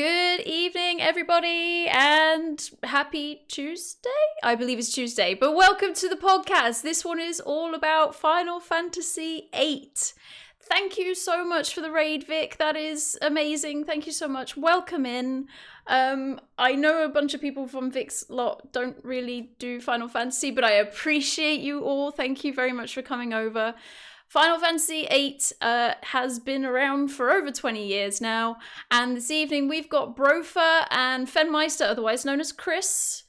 Good evening, everybody, and happy Tuesday? I believe it's Tuesday, but welcome to the podcast. This one is all about Final Fantasy VIII. Thank you so much for the raid, Vic. That is amazing. Thank you so much. Welcome in. I know a bunch of people from Vic's lot don't really do Final Fantasy, but I appreciate you all. Thank you very much for coming over. Final Fantasy VIII has been around for over 20 years now, and this evening we've got Brofa and Fennmeister, otherwise known as Chris,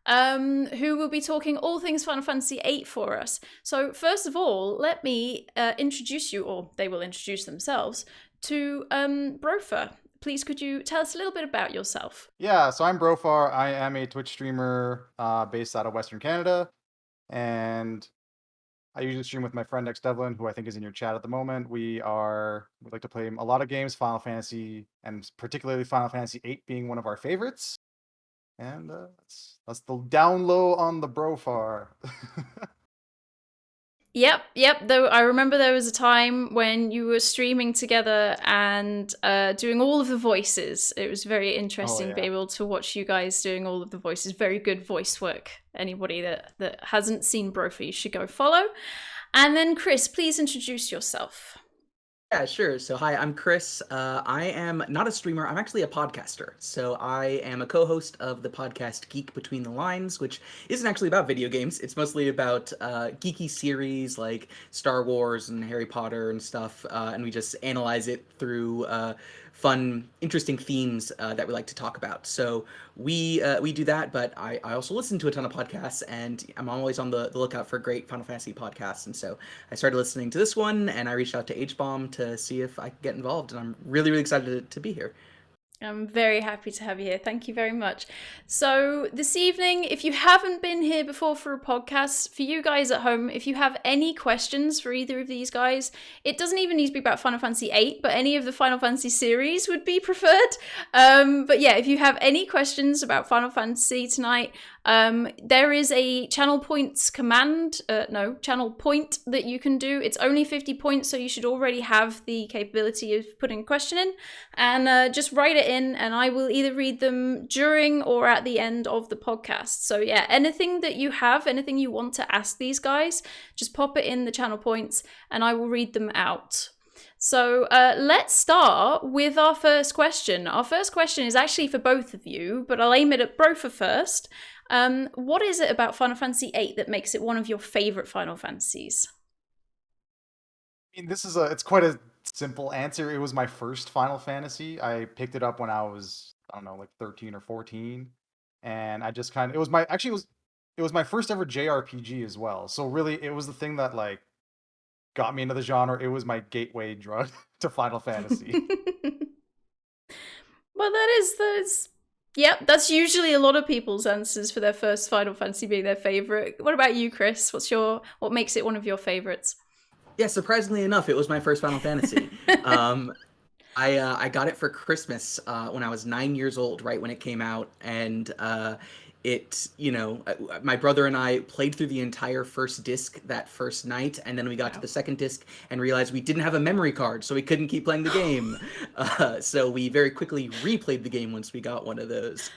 who will be talking all things Final Fantasy VIII for us. So first of all, let me introduce you, or they will introduce themselves, to Brofa. Please, could you tell us a little bit about yourself? Yeah, so I'm Brofar. I am a Twitch streamer based out of Western Canada, and I usually stream with my friend X Devlin, who I think is in your chat at the moment. We like to play a lot of games, Final Fantasy, and particularly Final Fantasy VIII being one of our favorites. And that's the down low on the Brofar. Yep. Though I remember there was a time when you were streaming together and doing all of the voices. It was very interesting to be able to watch you guys doing all of the voices. Very good voice work. Anybody that hasn't seen Brophy, you should go follow. And then Chris, please introduce yourself. Yeah, sure. So hi, I'm Chris. I am not a streamer. I'm actually a podcaster. So I am a co-host of the podcast Geek Between the Lines, which isn't actually about video games. It's mostly about geeky series like Star Wars and Harry Potter and stuff. And we just analyze it through fun, interesting themes that we like to talk about. So we do that, but I also listen to a ton of podcasts, and I'm always on the lookout for great Final Fantasy podcasts. And so I started listening to this one, and I reached out to H-Bomb to see if I could get involved, and I'm really, really excited to be here. I'm very happy to have you here. Thank you very much. So this evening, if you haven't been here before for a podcast, for you guys at home, if you have any questions for either of these guys, it doesn't even need to be about Final Fantasy VIII, but any of the Final Fantasy series would be preferred. But yeah, if you have any questions about Final Fantasy tonight, there is a channel points channel point that you can do. It's only 50 points, so you should already have the capability of putting a question in, and just write it in, and I will either read them during or at the end of the podcast. So yeah, anything that you have, anything you want to ask these guys, just pop it in the channel points and I will read them out. So let's start with our first question. Our first question is actually for both of you, but I'll aim it at Brofa first. What is it about Final Fantasy VIII that makes it one of your favorite Final Fantasies? I mean, it's quite a simple answer. It was my first Final Fantasy. I picked it up when I was, I don't know, like 13 or 14, and I just it was my first ever JRPG as well. So really, it was the thing that like got me into the genre. It was my gateway drug to Final Fantasy. Well, yep, that's usually a lot of people's answers for their first Final Fantasy being their favorite. What about you, Chris? What makes it one of your favorites? Yeah, surprisingly enough, it was my first Final Fantasy. I got it for Christmas when I was 9 years old, right when it came out, and my brother and I played through the entire first disc that first night, and then we got to the second disc and realized we didn't have a memory card, so we couldn't keep playing the game. So we very quickly replayed the game once we got one of those.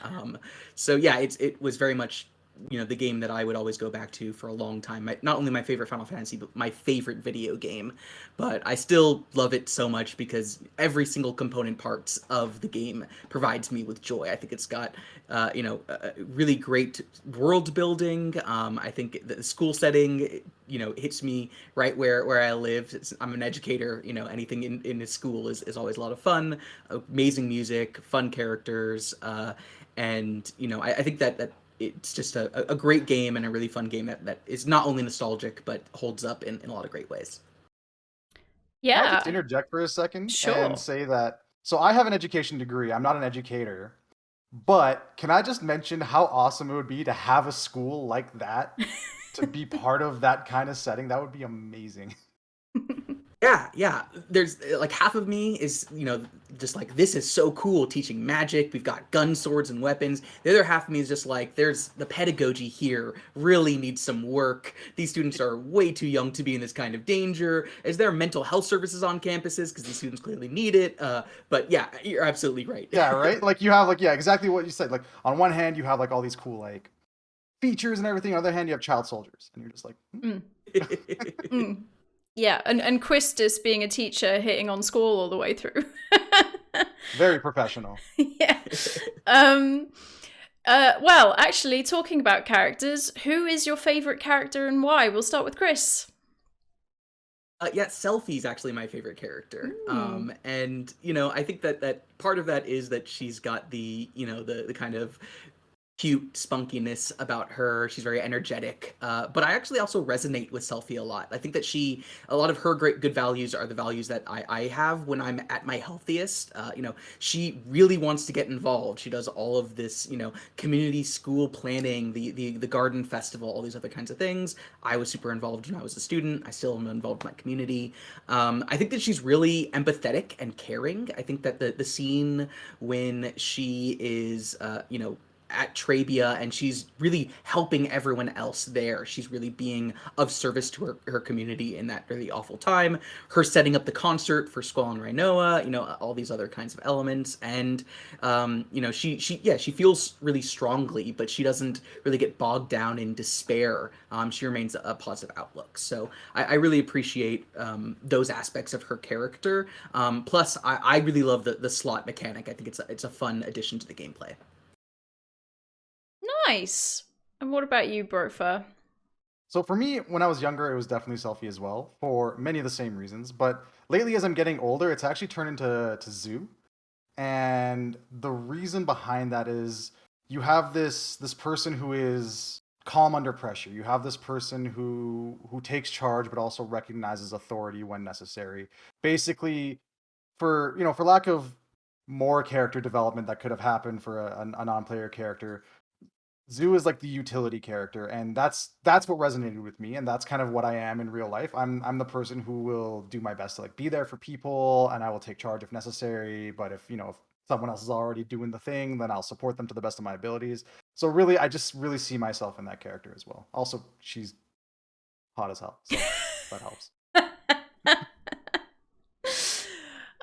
So yeah, it was very much the game that I would always go back to for a long time. Not only my favorite Final Fantasy, but my favorite video game. But I still love it so much because every single component parts of the game provides me with joy. I think it's got, really great world building. I think the school setting, hits me right where I live. I'm an educator. Anything in a school is always a lot of fun. Amazing music, fun characters, and I think that it's just a great game and a really fun game that is not only nostalgic, but holds up in a lot of great ways. Yeah. Can I just interject for a second? Sure. And say that, so I have an education degree. I'm not an educator. But can I just mention how awesome it would be to have a school like that, to be part of that kind of setting? That would be amazing. Yeah. There's like half of me is, just like, this is so cool teaching magic. We've got gun, swords, and weapons. The other half of me is just like, there's the pedagogy here really needs some work. These students are way too young to be in this kind of danger. Is there mental health services on campuses? Because these students clearly need it. But yeah, you're absolutely right. Yeah, right. Like you have like exactly what you said. Like on one hand, you have like all these cool like features and everything. On the other hand, you have child soldiers, and you're just like, Yeah, and Quistis being a teacher hitting on Squall all the way through. very professional. Yeah. Well, actually, talking about characters, who is your favorite character and why? We'll start with Chris. Yeah, Selfie's actually my favorite character. And I think that part of that is that she's got the kind of cute spunkiness about her. She's very energetic. But I actually also resonate with Selfie a lot. I think that a lot of her good values are the values that I have when I'm at my healthiest. She really wants to get involved. She does all of this, community school planning, the garden festival, all these other kinds of things. I was super involved when I was a student. I still am involved in my community. I think that she's really empathetic and caring. I think that the scene when she is, at Trabia and she's really helping everyone else there. She's really being of service to her community in that really awful time. Her setting up the concert for Squall and Rinoa, all these other kinds of elements. And, she feels really strongly, but she doesn't really get bogged down in despair. She remains a positive outlook. So I really appreciate those aspects of her character. Plus, I really love the slot mechanic. I think it's a fun addition to the gameplay. Nice. And what about you, Brofa? So for me, when I was younger, it was definitely Selfie as well, for many of the same reasons. But lately, as I'm getting older, it's actually turned into Zoo. And the reason behind that is you have this person who is calm under pressure. You have this person who takes charge, but also recognizes authority when necessary. Basically, for lack of more character development that could have happened for a non-player character, Zoo is like the utility character, and that's what resonated with me, and that's kind of what I am in real life. I'm the person who will do my best to like be there for people, and I will take charge if necessary. But if if someone else is already doing the thing, then I'll support them to the best of my abilities. So really, I just really see myself in that character as well. Also, she's hot as hell, so that helps.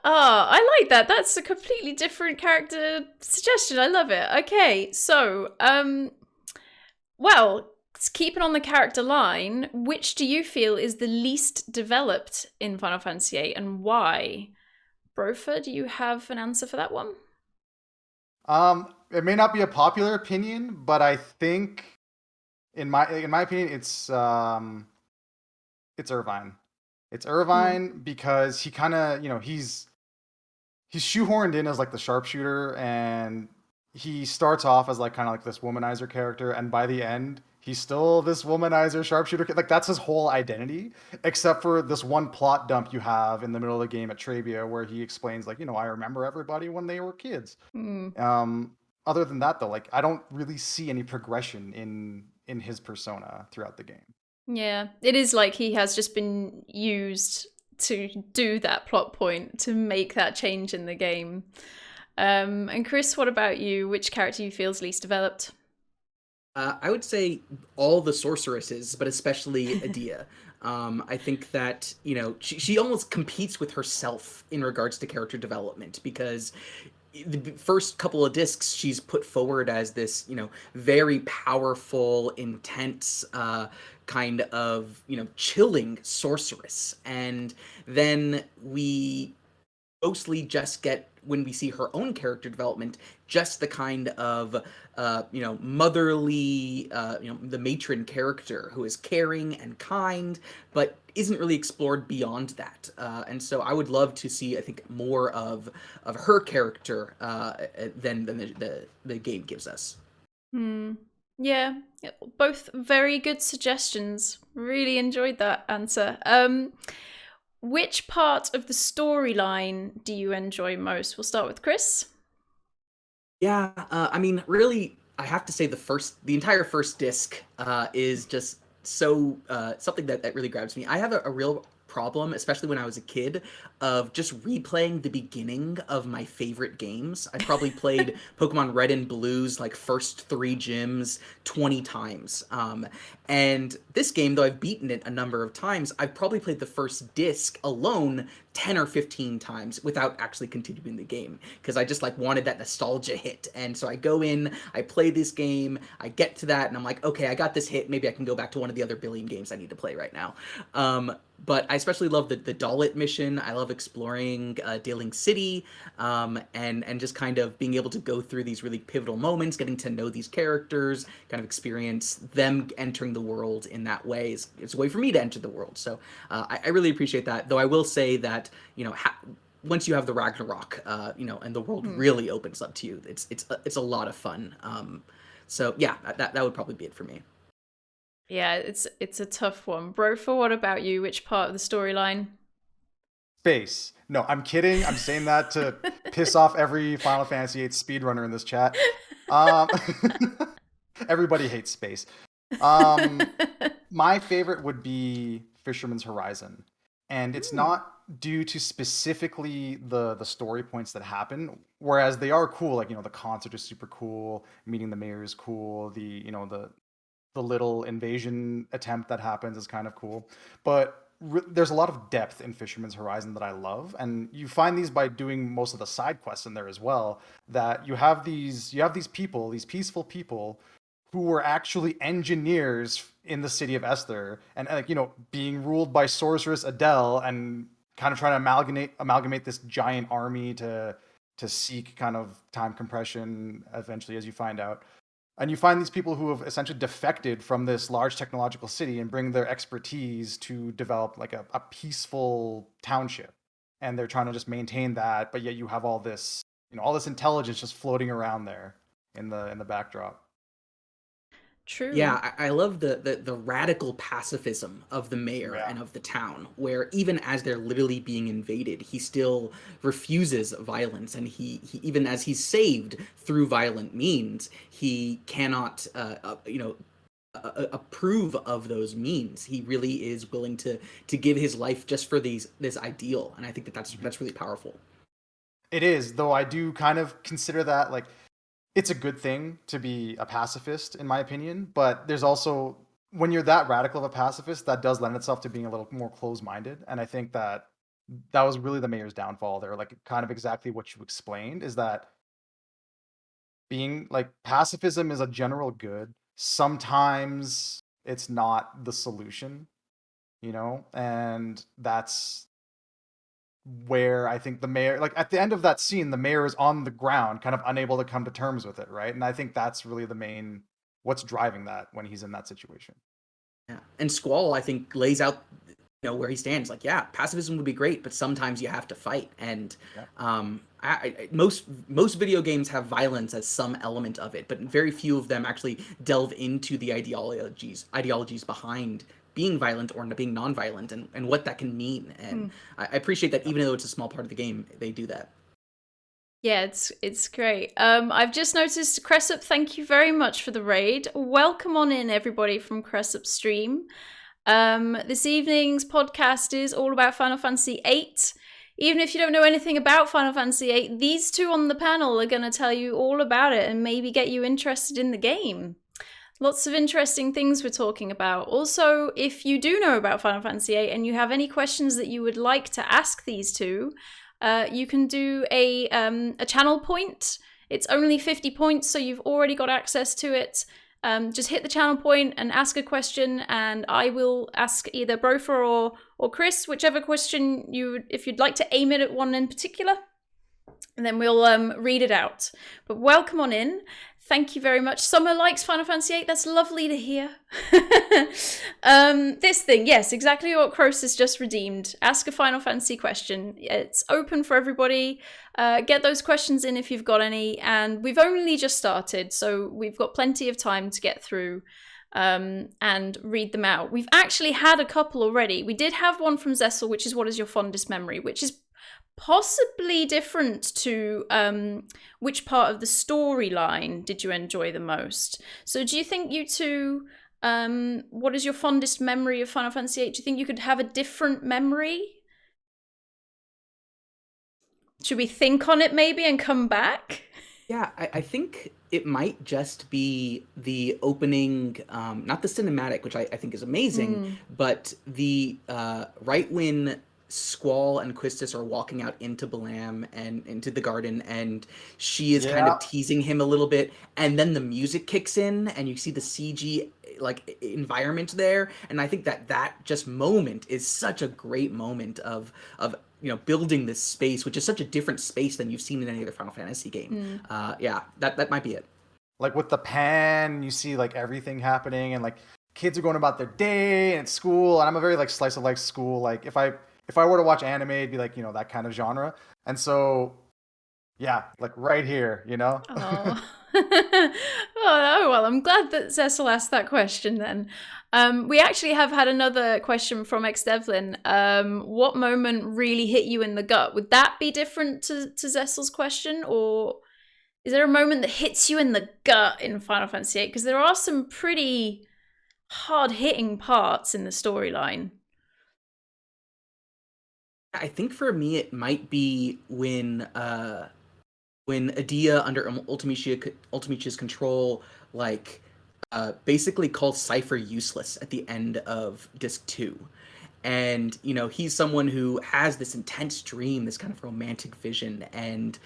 Oh, I like that. That's a completely different character suggestion. I love it. Okay, so, well, keeping on the character line, which do you feel is the least developed in Final Fantasy VIII and why? Brofa, do you have an answer for that one? It may not be a popular opinion, but I think, in my opinion, it's Irvine. It's Irvine because he kind of, he's shoehorned in as like the sharpshooter, and he starts off as like kind of like this womanizer character, and by the end he's still this womanizer sharpshooter. Like that's his whole identity, except for this one plot dump you have in the middle of the game at Trabia where he explains like, I remember everybody when they were kids. Other than that though, like I don't really see any progression in his persona throughout the game. Yeah, it is like he has just been used to do that plot point to make that change in the game. And Chris, what about you? Which character you feels least developed? I would say all the sorceresses, but especially Adia. I think that she almost competes with herself in regards to character development, because the first couple of discs she's put forward as this very powerful, intense, kind of chilling sorceress, and then we mostly just get, when we see her own character development, just the kind of motherly, the matron character who is caring and kind, but isn't really explored beyond that. And so I would love to see, I think, more of her character than the game gives us. Yeah, both very good suggestions. Really enjoyed that answer. Which part of the storyline do you enjoy most? We'll start with Chris. Yeah, I mean, really, I have to say the entire first disc is just so something that really grabs me. I have a real problem, especially when I was a kid, of just replaying the beginning of my favorite games. I probably played Pokemon Red and Blue's like first 3 gyms 20 times. And this game, though I've beaten it a number of times, I've probably played the first disc alone 10 or 15 times without actually continuing the game, because I just like wanted that nostalgia hit. And so I go in, I play this game, I get to that, and I'm like, okay, I got this hit. Maybe I can go back to one of the other billion games I need to play right now. But I especially love the Dalit mission. I love exploring Dealing City, and just kind of being able to go through these really pivotal moments, getting to know these characters, kind of experience them entering the world in that way. It's a way for me to enter the world. So I really appreciate that. Though I will say that, once you have the Ragnarok, and the world really opens up to you, it's a lot of fun. So yeah, that would probably be it for me. Yeah, it's a tough one. Brofa, what about you? Which part of the storyline? Space. No, I'm kidding. I'm saying that to piss off every Final Fantasy VIII speedrunner in this chat. Everybody hates space. My favorite would be Fisherman's Horizon. And it's not due to specifically the story points that happen, whereas they are cool. Like, the concert is super cool. Meeting the mayor is cool. The little invasion attempt that happens is kind of cool. But there's a lot of depth in Fisherman's Horizon that I love. And you find these by doing most of the side quests in there as well, that you have these people, these peaceful people who were actually engineers in the city of Esther, and being ruled by sorceress Adele, and kind of trying to amalgamate this giant army to seek kind of time compression eventually, as you find out. And you find these people who have essentially defected from this large technological city and bring their expertise to develop like a peaceful township. And they're trying to just maintain that, but yet you have all this intelligence just floating around there in the backdrop. True. Yeah, I love the radical pacifism of the mayor and of the town, where even as they're literally being invaded, he still refuses violence, and he even as he's saved through violent means, he cannot approve of those means. He really is willing to give his life just for this ideal, and I think that's really powerful. It is, though I do kind of consider that like it's a good thing to be a pacifist, in my opinion, but there's also, when you're that radical of a pacifist, that does lend itself to being a little more closed-minded, and I think that was really the mayor's downfall there, like kind of exactly what you explained, is that being like pacifism is a general good. Sometimes it's not the solution, and that's where I think the mayor, like at the end of that scene, the mayor is on the ground, kind of unable to come to terms with it, right? And I think that's really what's driving that when he's in that situation. Yeah, and Squall, I think, lays out, where he stands. Like, yeah, pacifism would be great, but sometimes you have to fight. And most video games have violence as some element of it, but very few of them actually delve into the ideologies behind being violent or being non-violent, and what that can mean. And I appreciate that even though it's a small part of the game, they do that. Yeah, it's great. I've just noticed, Cressup, thank you very much for the raid. Welcome on in, everybody, from Cressup's stream. This evening's podcast is all about Final Fantasy VIII. Even if you don't know anything about Final Fantasy VIII, these two on the panel are going to tell you all about it and maybe get you interested in the game. Lots of interesting things we're talking about. Also, if you do know about Final Fantasy VIII and you have any questions that you would like to ask these two, you can do a channel point. It's only 50 points, so you've already got access to it. Just hit the channel point and ask a question, and I will ask either Brofa or Chris, whichever question if you'd like to aim it at one in particular, and then we'll read it out. But welcome on in. Thank you very much. Summer likes Final Fantasy VIII. That's lovely to hear. This thing, yes, exactly what Croesus just redeemed. Ask a Final Fantasy question. It's open for everybody. Get those questions in if you've got any. And we've only just started, so we've got plenty of time to get through and read them out. We've actually had a couple already. We did have one from Zessel, which is what is your fondest memory, which is possibly different to which part of the storyline did you enjoy the most. So do you think you two What is your fondest memory of Final Fantasy VIII? Do you think you could have a different memory? Should we think on it maybe and come back? Yeah, I think it might just be the opening, not the cinematic, which I think is amazing, but the right when Squall and Quistis are walking out into Balam and into the garden, and she is kind of teasing him a little bit, and then the music kicks in, and you see the CG like environment there, and I think that just moment is such a great moment of building this space, which is such a different space than you've seen in any other Final Fantasy game. Yeah, that might be it. Like with the pan, you see like everything happening, and like kids are going about their day and it's school, and I'm a very like slice of life school. Like if I were to watch anime, it'd be like, that kind of genre. And so yeah, like right here, Oh. Oh, well, I'm glad that Cecil asked that question then. We actually have had another question from Devlin. What moment really hit you in the gut? Would that be different to Cecil's question? Or is there a moment that hits you in the gut in Final Fantasy VIII? Because there are some pretty hard-hitting parts in the storyline. I think for me it might be when Adia under Ultimecia's control, like, basically calls Cypher useless at the end of Disc 2. And, he's someone who has this intense dream, this kind of romantic vision, and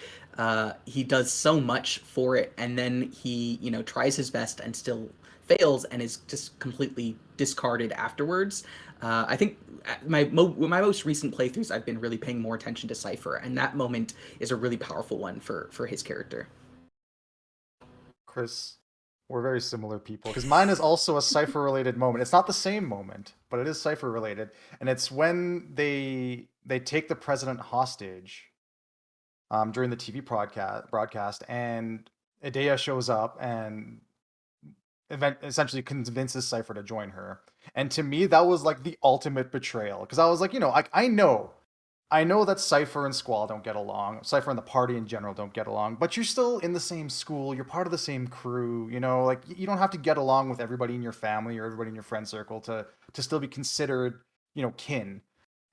he does so much for it. And then he, tries his best and still fails and is just completely discarded afterwards. I think my most recent playthroughs, I've been really paying more attention to Cypher, and that moment is a really powerful one for his character. Chris, we're very similar people, because mine is also a Cypher-related moment. It's not the same moment, but it is Cypher-related, and it's when they take the president hostage during the TV broadcast, and Idea shows up and essentially convinces Cypher to join her. And to me, that was like the ultimate betrayal, because I was like, I know that Cypher and Squall don't get along. Cypher and the party in general don't get along, but you're still in the same school. You're part of the same crew. Like you don't have to get along with everybody in your family or everybody in your friend circle to still be considered, kin.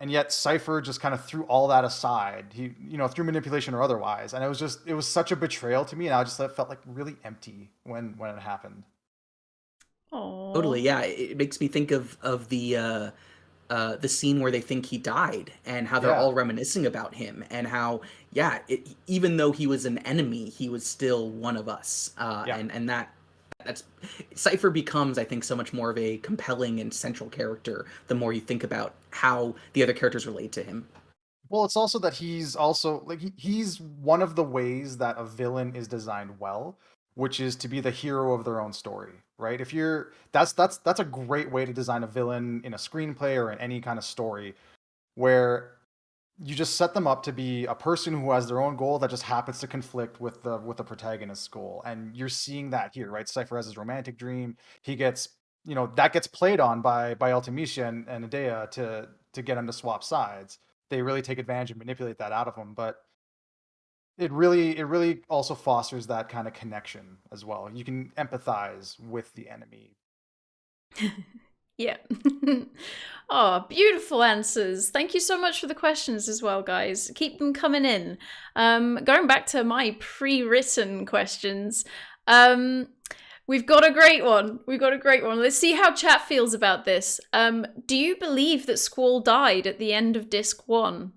And yet Cypher just kind of threw all that aside. He, through manipulation or otherwise. And it was such a betrayal to me. And I just felt like really empty when it happened. Oh, totally. Yeah, it makes me think of the scene where they think he died, and how they're all reminiscing about him, and how even though he was an enemy, he was still one of us. And that's Cypher becomes, I think, so much more of a compelling and central character the more you think about how the other characters relate to him. Well, it's also that he's also like he's one of the ways that a villain is designed well, which is to be the hero of their own story, right? If you're that's a great way to design a villain in a screenplay or in any kind of story, where you just set them up to be a person who has their own goal that just happens to conflict with the protagonist's goal. And you're seeing that here, right? Cypher has his romantic dream. He gets, that gets played on by Ultimecia and Idea to get him to swap sides. They really take advantage and manipulate that out of him, but it really also fosters that kind of connection as well. You can empathize with the enemy. Yeah. Oh, beautiful answers. Thank you so much for the questions as well, guys. Keep them coming in. Going back to my pre-written questions, we've got a great one. Let's see how chat feels about this. Do you believe that Squall died at the end of Disc 1?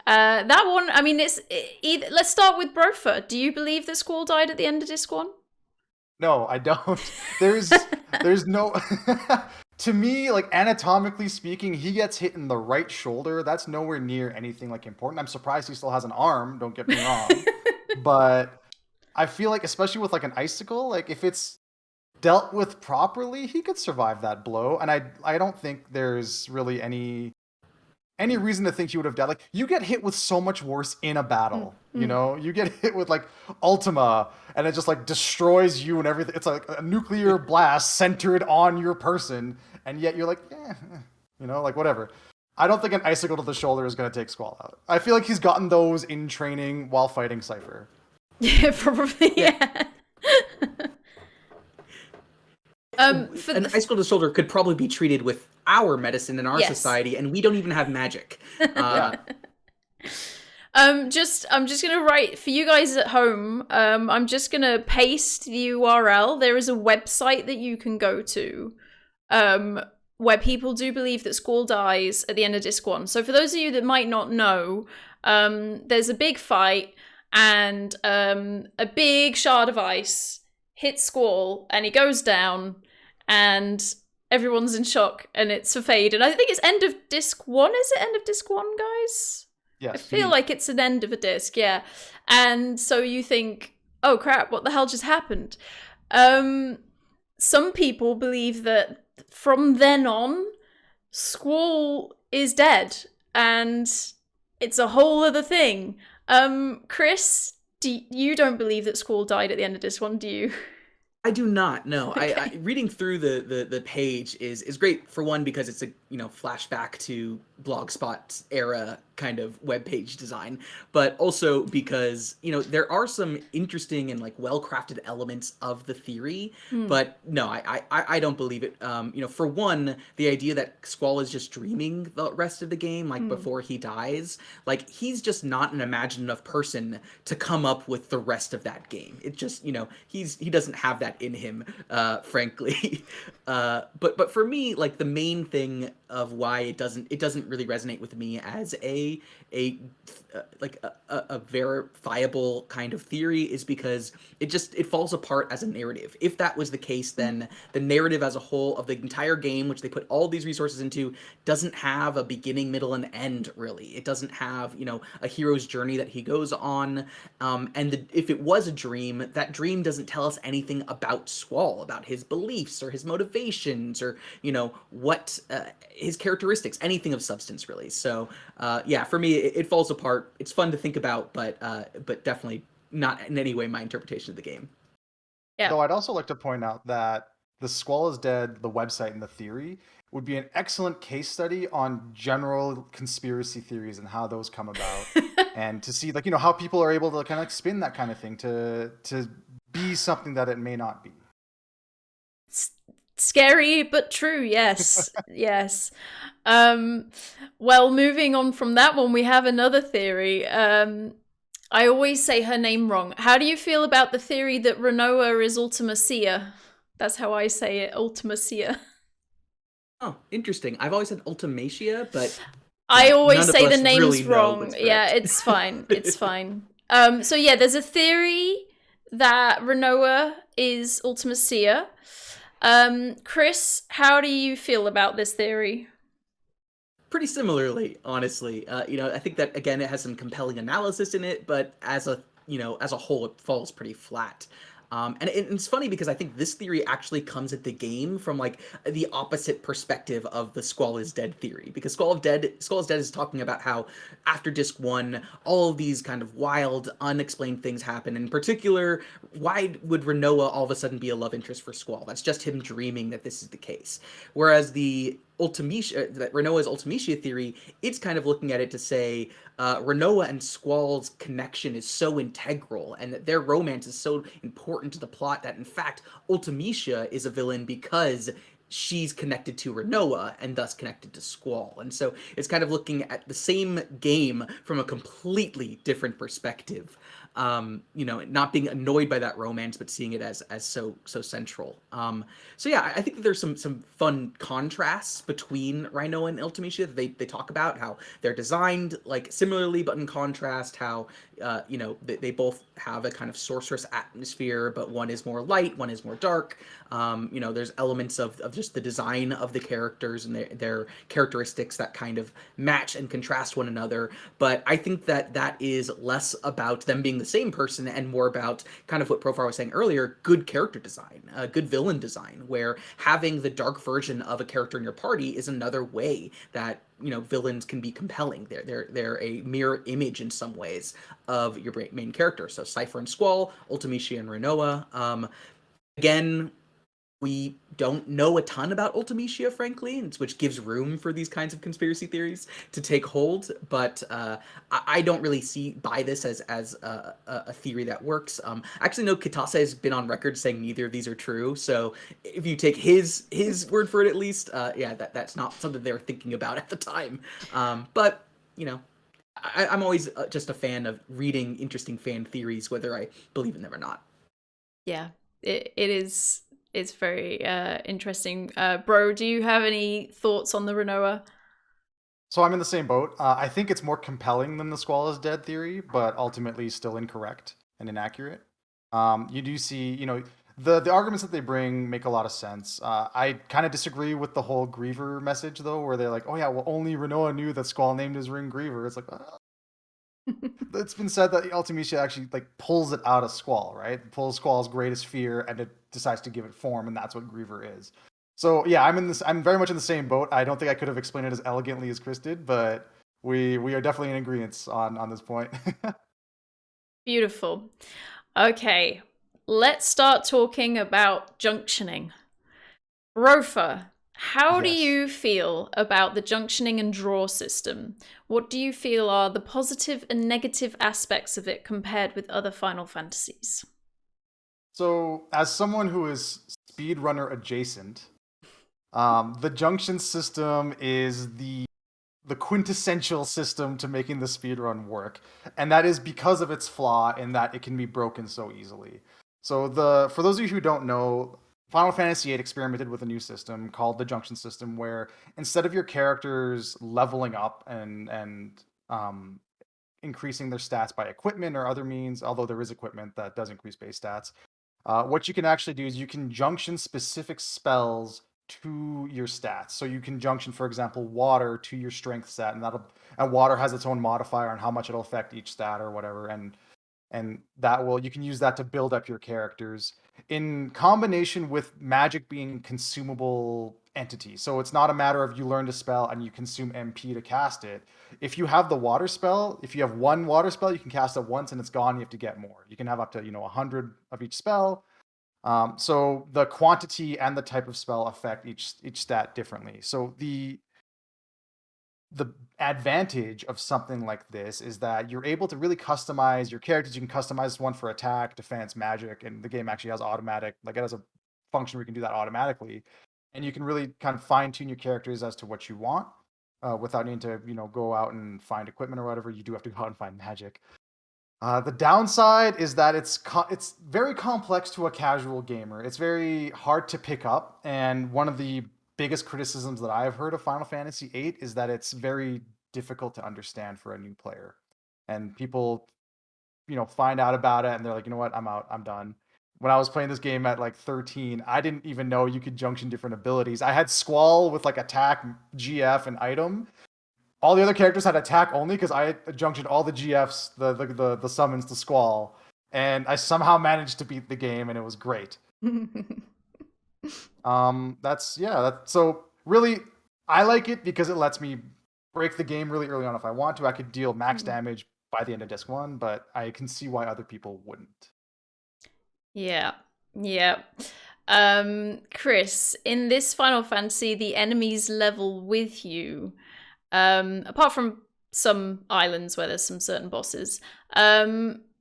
That one, I mean, let's start with Brofa. Do you believe that Squall died at the end of Disc 1? No, I don't. There's no to me, like, anatomically speaking, he gets hit in the right shoulder. That's nowhere near anything like important. I'm surprised he still has an arm, don't get me wrong. But I feel like, especially with like an icicle, like if it's dealt with properly, he could survive that blow. And I don't think there's really any reason to think he would have died. Like, you get hit with so much worse in a battle, you get hit with like Ultima, and it just like destroys you and everything. It's like a nuclear blast centered on your person, and yet you're like, like whatever. I don't think an icicle to the shoulder is going to take Squall out. I feel like he's gotten those in training while fighting Cypher. Yeah, probably. Yeah. For An ice cold shoulder could probably be treated with our medicine in our Yes. society, and we don't even have magic. I'm just gonna write for you guys at home. I'm just gonna paste the URL. There is a website that you can go to, where people do believe that Squall dies at the end of Disc 1. So for those of you that might not know, there's a big fight, and a big shard of ice hits Squall, and he goes down, and everyone's in shock, and it's a fade. And I think it's end of Disc 1. Is it end of Disc 1, guys? Yes. I feel like it's an end of a disc, yeah. And so you think, oh crap, what the hell just happened? Some people believe that from then on, Squall is dead, and it's a whole other thing. Chris, you don't believe that Squall died at the end of this one, do you? I do not. No, Okay. I reading through the page is great, for one, because it's a flashback to Blogspot's era kind of web page design, but also because there are some interesting and like well crafted elements of the theory. But no, I don't believe it. For one, the idea that Squall is just dreaming the rest of the game, like before he dies, like he's just not an imaginative person to come up with the rest of that game. It just he doesn't have that in him, frankly. But for me, like the main thing of why it doesn't really resonate with me as a verifiable kind of theory is because it falls apart as a narrative. If that was the case, then the narrative as a whole of the entire game, which they put all these resources into, doesn't have a beginning, middle, and end, really. It doesn't have a hero's journey that he goes on, and if it was a dream, that dream doesn't tell us anything about Squall, about his beliefs or his motivations or what his characteristics, anything of substance, really. So yeah, for me, it falls apart. It's fun to think about, but definitely not in any way my interpretation of the game. Yeah. Though I'd also like to point out that the Squall is Dead, the website and the theory, would be an excellent case study on general conspiracy theories and how those come about, and to see how people are able to kind of like spin that kind of thing to be something that it may not be. Scary but true, yes. Yes. Well, moving on from that one, we have another theory. I always say her name wrong. How do you feel about the theory that Rinoa is Ultimecia? That's how I say it, Ultimecia. Oh, interesting. I've always said Ultimecia, but I always none of say the us names really know wrong. what's Yeah, correct. it's fine. It's fine. So yeah, there's a theory that Rinoa is Ultimecia. Chris, how do you feel about this theory? Pretty similarly, honestly. I think that again it has some compelling analysis in it, but as a whole, it falls pretty flat. And it's funny because I think this theory actually comes at the game from like the opposite perspective of the Squall is Dead theory. Because Squall is Dead is talking about how after Disc 1, all of these kind of wild, unexplained things happen. In particular, why would Rinoa all of a sudden be a love interest for Squall? That's just him dreaming that this is the case. Whereas the Rinoa's Ultimecia theory, it's kind of looking at it to say Rinoa and Squall's connection is so integral and that their romance is so important to the plot that in fact Ultimecia is a villain because she's connected to Rinoa and thus connected to Squall. And so it's kind of looking at the same game from a completely different perspective. Not being annoyed by that romance, but seeing it as so central. So yeah, I think that there's some fun contrasts between Rinoa and Ultimecia. They talk about how they're designed like similarly, but in contrast, how they both have a kind of sorceress atmosphere, but one is more light, one is more dark. There's elements of just the design of the characters and their characteristics that kind of match and contrast one another. But I think that is less about them being the same person and more about kind of what Profar was saying earlier, good character design, good villain design, where having the dark version of a character in your party is another way that villains can be compelling. They're a mirror image in some ways of your main character. So Cypher and Squall, Ultimecia and Rinoa. Again, we don't know a ton about Ultimecia, frankly, which gives room for these kinds of conspiracy theories to take hold. But I don't really buy this as a theory that works. Actually, no, Kitase has been on record saying neither of these are true. So if you take his word for it, at least, yeah, that's not something they were thinking about at the time. But you know, I'm always just a fan of reading interesting fan theories, whether I believe in them or not. Yeah, it is. It's very interesting. Bro, do you have any thoughts on the Rinoa? So I'm in the same boat. I think it's more compelling than the Squall is dead theory, but ultimately still incorrect and inaccurate. You do see, the arguments that they bring make a lot of sense. I kind of disagree with the whole Griever message though, where they're like, "Oh yeah, well only Rinoa knew that Squall named his ring Griever." It's like, it's been said that Ultimecia actually like pulls it out of Squall, right? Pulls Squall's greatest fear and it decides to give it form, and that's what Griever is. So yeah, I'm very much in the same boat. I don't think I could have explained it as elegantly as Chris did, but we are definitely in agreement on this point. Beautiful. Okay, let's start talking about junctioning. Rofa, how do Yes. you feel about the junctioning and draw system? What do you feel are the positive and negative aspects of it compared with other Final Fantasies? So as someone who is speedrunner adjacent, the junction system is the quintessential system to making the speedrun work. And that is because of its flaw in that it can be broken so easily. So for those of you who don't know, Final Fantasy VIII experimented with a new system called the junction system, where instead of your characters leveling up and increasing their stats by equipment or other means, although there is equipment that does increase base stats, what you can actually do is you can junction specific spells to your stats. So you can junction, for example, water to your strength stat, and water has its own modifier on how much it'll affect each stat or whatever, and you can use that to build up your characters in combination with magic being consumable entity. So it's not a matter of you learn a spell and you consume MP to cast it. If you have the water spell, if you have one water spell, you can cast it once and it's gone. You have to get more. You can have up to 100 of each spell. So the quantity and the type of spell affect each stat differently. So the advantage of something like this is that you're able to really customize your characters. You can customize one for attack, defense, magic, and the game actually has automatic, like it has a function where you can do that automatically. And you can really kind of fine tune your characters as to what you want without needing to, go out and find equipment or whatever. You do have to go out and find magic. The downside is that it's very complex to a casual gamer. It's very hard to pick up, and one of the biggest criticisms that I've heard of Final Fantasy VIII is that it's very difficult to understand for a new player. And people, find out about it and they're like, you know what, I'm out, I'm done. When I was playing this game at like 13, I didn't even know you could junction different abilities. I had Squall with like attack, GF, and item. All the other characters had attack only because I junctioned all the GFs, the summons to Squall, and I somehow managed to beat the game, and it was great. So really, I like it because it lets me break the game really early on. If I want to, I could deal max damage by the end of disc 1, but I can see why other people wouldn't. Yeah. Chris, in this Final Fantasy, the enemies level with you. Apart from some islands where there's some certain bosses,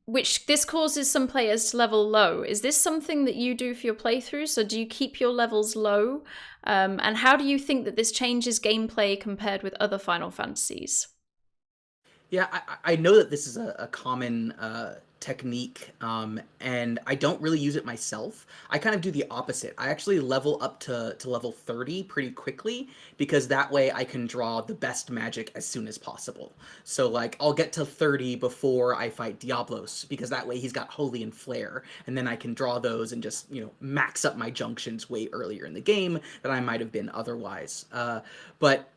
which this causes some players to level low. Is this something that you do for your playthrough? So do you keep your levels low? And how do you think that this changes gameplay compared with other Final Fantasies? Yeah, I know that this is a common technique, and I don't really use it myself. I kind of do the opposite. I actually level up to level 30 pretty quickly because that way I can draw the best magic as soon as possible. So like I'll get to 30 before I fight Diablos because that way he's got Holy and Flare, and then I can draw those and just max up my junctions way earlier in the game than I might have been otherwise. But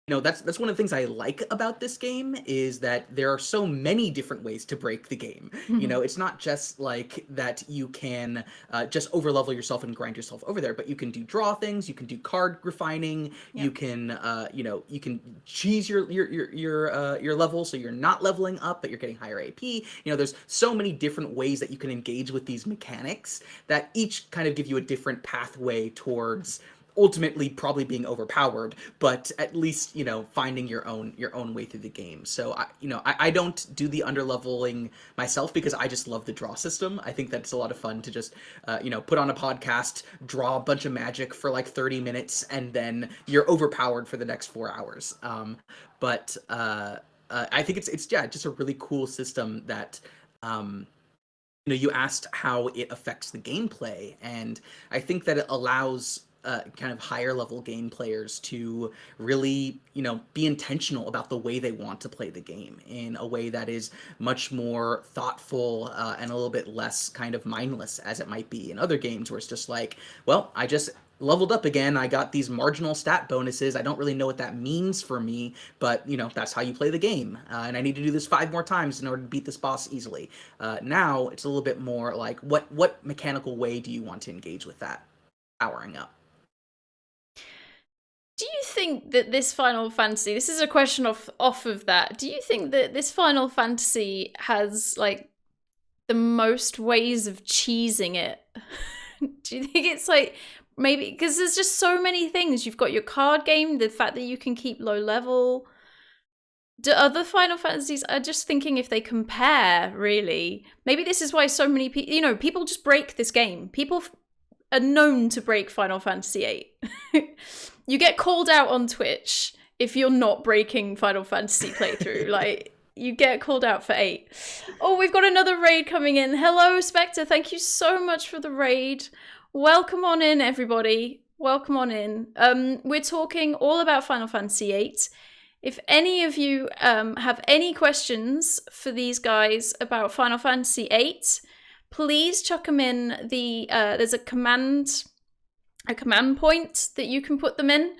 That's one of the things I like about this game is that there are so many different ways to break the game. It's not just like that you can just overlevel yourself and grind yourself over there, but you can do draw things, you can do card refining, you can you can cheese your level so you're not leveling up but you're getting higher AP. There's so many different ways that you can engage with these mechanics that each kind of give you a different pathway towards ultimately probably being overpowered, but at least finding your own way through the game. So I don't do the underleveling myself because I just love the draw system. I think that's a lot of fun to just put on a podcast, draw a bunch of magic for like 30 minutes, and then you're overpowered for the next 4 hours. But I think it's just a really cool system that you asked how it affects the gameplay, and I think that it allows kind of higher level game players to really, be intentional about the way they want to play the game in a way that is much more thoughtful and a little bit less kind of mindless as it might be in other games where it's just like, well, I just leveled up again. I got these marginal stat bonuses. I don't really know what that means for me, but that's how you play the game. And I need to do this 5 more times in order to beat this boss easily. Now it's a little bit more like, what mechanical way do you want to engage with that powering up? Do you think that this Final Fantasy, this is a question off of that, do you think that this Final Fantasy has, like, the most ways of cheesing it? Do you think it's, like, maybe, because there's just so many things. You've got your card game, the fact that you can keep low level. Do other Final Fantasies, I'm just thinking if they compare, really. Maybe this is why so many people, people just break this game. People are known to break Final Fantasy VIII. You get called out on Twitch if you're not breaking Final Fantasy playthrough. Like, you get called out for 8. Oh, we've got another raid coming in. Hello, Spectre. Thank you so much for the raid. Welcome on in, everybody. Welcome on in. We're talking all about Final Fantasy VIII. If any of you have any questions for these guys about Final Fantasy VIII, please chuck them in the there's a command point that you can put them in.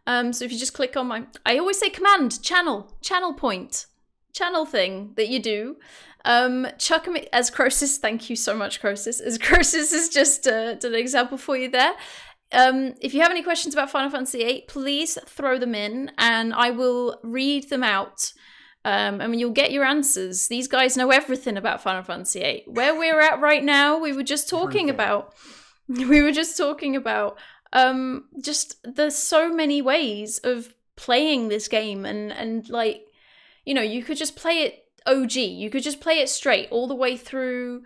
So if you just click on I always say command, channel point, channel thing that you do. Chuck them as Croesus. Thank you so much, Croesus. As Croesus has just done an example for you there. If you have any questions about Final Fantasy VIII, please throw them in and I will read them out. You'll get your answers. These guys know everything about Final Fantasy VIII. Where we're at right now, we were just talking about just there's so many ways of playing this game and like, you could just play it OG. You could just play it straight all the way through,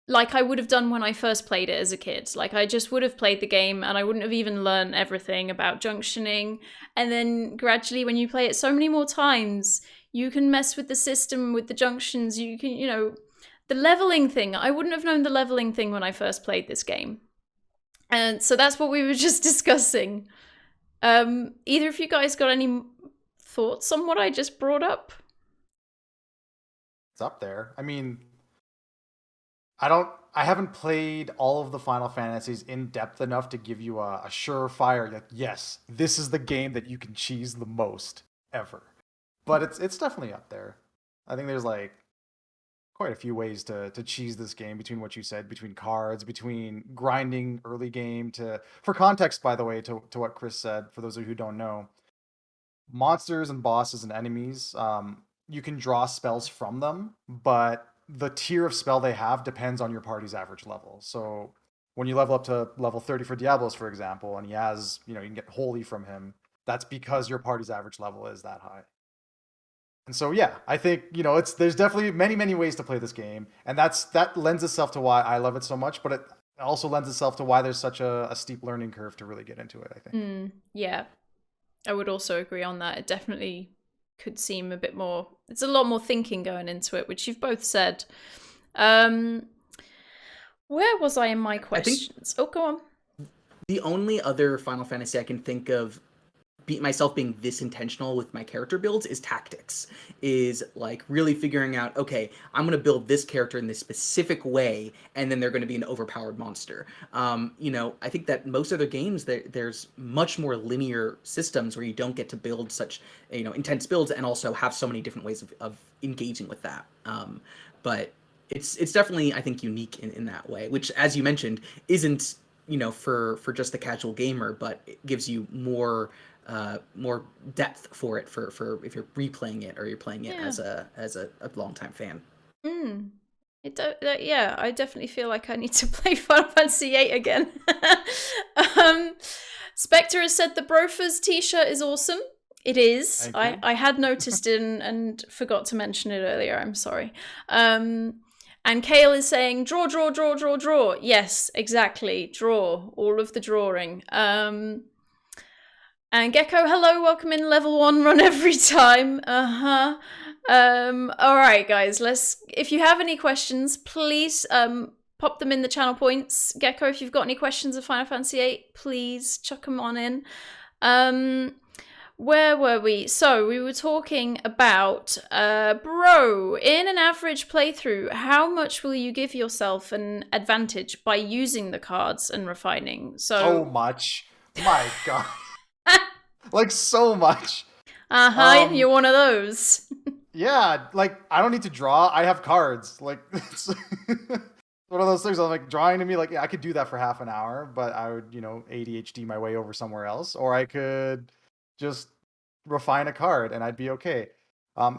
like I would have done when I first played it as a kid. Like, I just would have played the game and I wouldn't have even learned everything about junctioning. And then gradually, when you play it so many more times, you can mess with the system, with the junctions. You can, the leveling thing. I wouldn't have known the leveling thing when I first played this game. And so that's what we were just discussing. Either of you guys got any thoughts on what I just brought up? It's up there. I mean, I haven't played all of the Final Fantasies in depth enough to give you a surefire, like, yes, this is the game that you can cheese the most ever. But it's definitely up there. I think there's like quite a few ways to cheese this game between what you said, between cards, between grinding early game for context, by the way, to what Chris said, for those of you who don't know, monsters and bosses and enemies, you can draw spells from them, but the tier of spell they have depends on your party's average level. So when you level up to level 30 for Diablos, for example, and he has, you can get Holy from him, that's because your party's average level is that high. And so, yeah, I think, there's definitely many, many ways to play this game. And that lends itself to why I love it so much, but it also lends itself to why there's such a steep learning curve to really get into it, I think. Yeah, I would also agree on that. It definitely could seem a bit more, it's a lot more thinking going into it, which you've both said. Where was I in my questions? Oh, go on. The only other Final Fantasy I can think of myself being this intentional with my character builds is tactics, is like really figuring out, okay, I'm going to build this character in this specific way, and then they're going to be an overpowered monster. I think that most other games, there's much more linear systems where you don't get to build such, intense builds and also have so many different ways of engaging with that. But it's definitely, I think, unique in that way, which, as you mentioned, isn't for just the casual gamer, but it gives you more depth for it for if you're replaying it or you're playing it as a longtime fan. I definitely feel like I need to play Final Fantasy VIII again. Spectre has said the Brofers t-shirt is awesome. It is. I had noticed it and forgot to mention it earlier. I'm sorry. And Kale is saying, draw, draw, draw, draw, draw. Yes, exactly. Draw. All of the drawing. And Gecko, hello, welcome in level 1, run every time. All right, guys, if you have any questions, please pop them in the channel points. Gecko, if you've got any questions of Final Fantasy VIII, please chuck them on in. Where were we? So we were talking about, bro, in an average playthrough, how much will you give yourself an advantage by using the cards and refining? So much. My God. Like, so much. You're one of those. Yeah, like, I don't need to draw. I have cards. Like, it's one of those things. I'm like, drawing to me, like, yeah, I could do that for half an hour, but I would, ADHD my way over somewhere else. Or I could just refine a card and I'd be okay.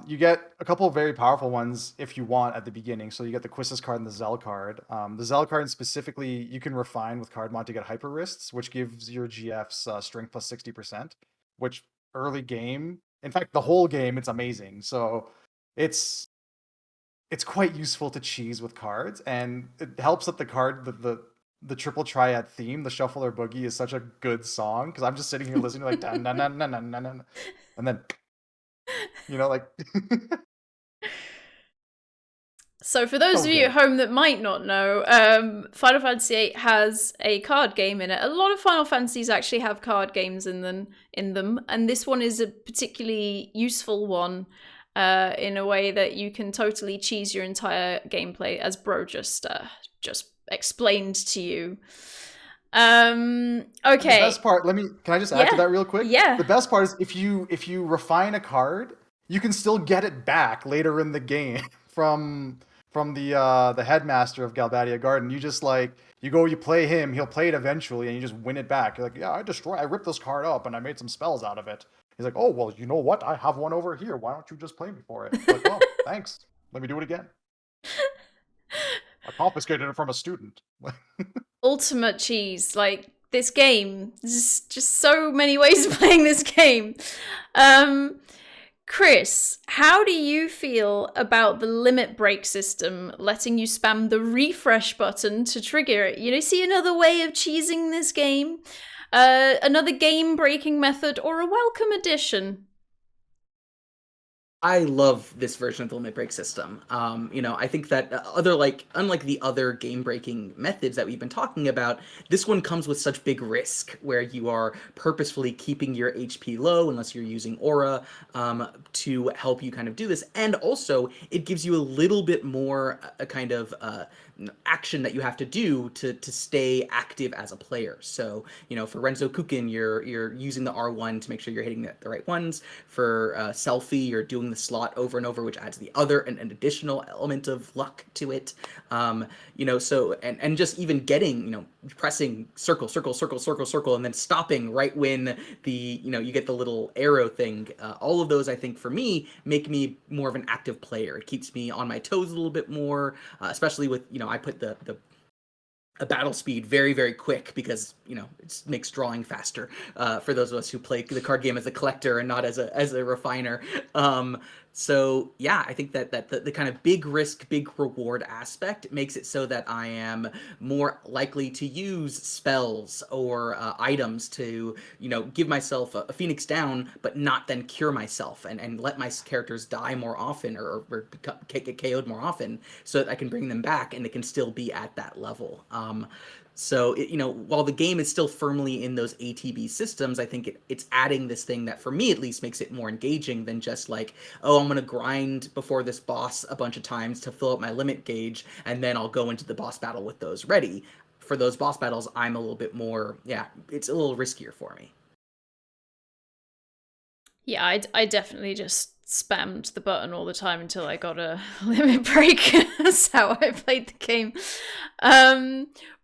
You get a couple of very powerful ones if you want at the beginning. So you get the Quistis card and the Zell card. The Zell card specifically, you can refine with card mod to get hyper wrists, which gives your GFs strength plus 60%, which early game, in fact, the whole game, it's amazing. So it's quite useful to cheese with cards, and it helps that the card, the triple triad theme, the Shuffler Boogie, is such a good song, because I'm just sitting here listening to like na na na na na na, and then like. So for those of you at home that might not know, Final Fantasy VIII has a card game in it. A lot of Final Fantasies actually have card games in them, and this one is a particularly useful one in a way that you can totally cheese your entire gameplay, as Bro just explained to you. Okay. The best part, can I just add to that real quick? Yeah. The best part is if you refine a card, you can still get it back later in the game from the headmaster of Galbadia Garden. You just you play him, he'll play it eventually, and you just win it back. You're like, yeah, I ripped this card up and I made some spells out of it. He's like, oh, well, you know what? I have one over here. Why don't you just play me for it? Like, oh, thanks. Let me do it again. I confiscated it from a student. Ultimate cheese. Like, this game. There's just so many ways of playing this game. Chris, how do you feel about the limit break system letting you spam the refresh button to trigger it? See another way of cheesing this game? Another game-breaking method, or a welcome addition? I love this version of the limit break system. I think that unlike the other game-breaking methods that we've been talking about, this one comes with such big risk, where you are purposefully keeping your HP low unless you're using aura to help you kind of do this, and also it gives you a little bit more a kind of action that you have to do to stay active as a player. So, for Renzo Kukin, you're using the R1 to make sure you're hitting the right ones. For Selfie, you're doing the slot over and over, which adds an additional element of luck to it. So and just even getting, pressing circle, circle, circle, circle, circle, and then stopping right when you get the little arrow thing. All of those, I think, for me, make me more of an active player. It keeps me on my toes a little bit more, especially with, I put the battle speed very, very quick, because it makes drawing faster for those of us who play the card game as a collector and not as a refiner. So yeah, I think that the kind of big risk, big reward aspect makes it so that I am more likely to use spells or items to give myself a phoenix down, but not then cure myself and let my characters die more often or get KO'd more often, so that I can bring them back and they can still be at that level. So, while the game is still firmly in those ATB systems, I think it's adding this thing that, for me at least, makes it more engaging than just like, oh, I'm going to grind before this boss a bunch of times to fill up my limit gauge, and then I'll go into the boss battle with those ready. For those boss battles, I'm a little bit more, it's a little riskier for me. Yeah, I definitely just spammed the button all the time until I got a limit break. That's how I played the game.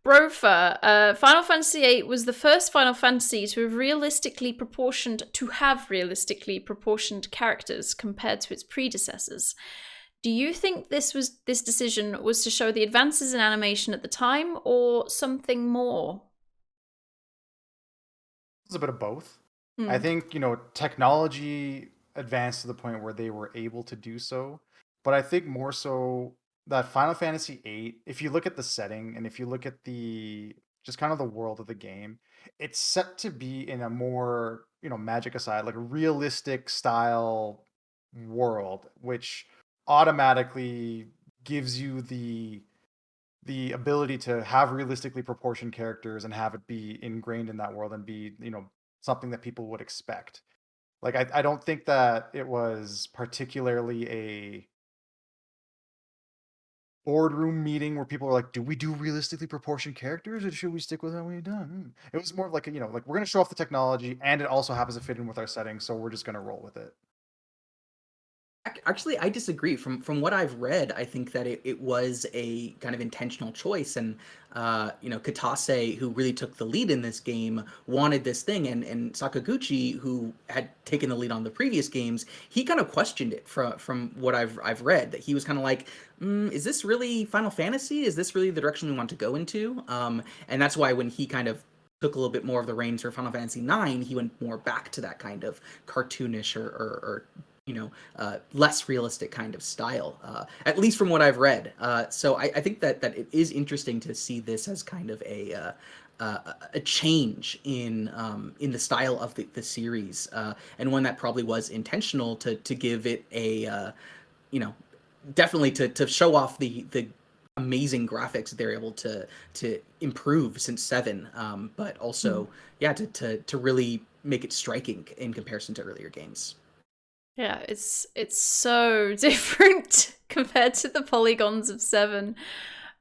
Brofa, Final Fantasy VIII was the first Final Fantasy to have realistically proportioned characters compared to its predecessors. Do you think this decision was to show the advances in animation at the time, or something more? It's a bit of both. I think, technology advanced to the point where they were able to do so. But I think more so that Final Fantasy VIII, if you look at the setting and if you look at just kind of the world of the game, it's set to be in a more, magic aside, like a realistic style world, which automatically gives you the ability to have realistically proportioned characters and have it be ingrained in that world and be, something that people would expect. Like, I don't think that it was particularly a boardroom meeting where people were like, do we do realistically proportioned characters or should we stick with how we've done? It was more of like, like we're going to show off the technology and it also happens to fit in with our setting. So we're just going to roll with it. Actually, I disagree. From what I've read, I think that it was a kind of intentional choice, and Katase, who really took the lead in this game, wanted this thing, and Sakaguchi, who had taken the lead on the previous games, he kind of questioned it from what I've read. That he was kind of like, is this really Final Fantasy? Is this really the direction we want to go into? And that's why when he kind of took a little bit more of the reins for Final Fantasy IX, he went more back to that kind of cartoonish or less realistic kind of style, at least from what I've read. So I think that it is interesting to see this as kind of a change in the style of the series, and one that probably was intentional to give it a definitely to show off the amazing graphics they're able to improve since 7, but also to really make it striking in comparison to earlier games. Yeah, it's so different compared to the polygons of 7.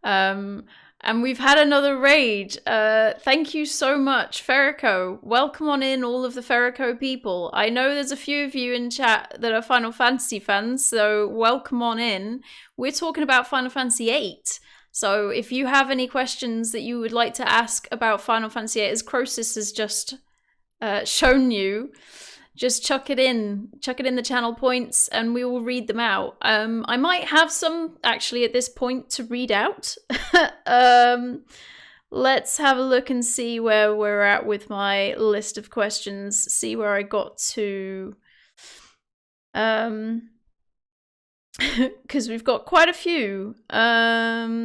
And we've had another raid. Thank you so much, Ferrico. Welcome on in, all of the Ferrico people. I know there's a few of you in chat that are Final Fantasy fans, so welcome on in. We're talking about Final Fantasy VIII. So if you have any questions that you would like to ask about Final Fantasy VIII, as Croesus has just shown you, just chuck it in the channel points and we will read them out. I might have some actually at this point to read out. Let's have a look and see where we're at with my list of questions, see where I got to. Because we've got quite a few. Oh,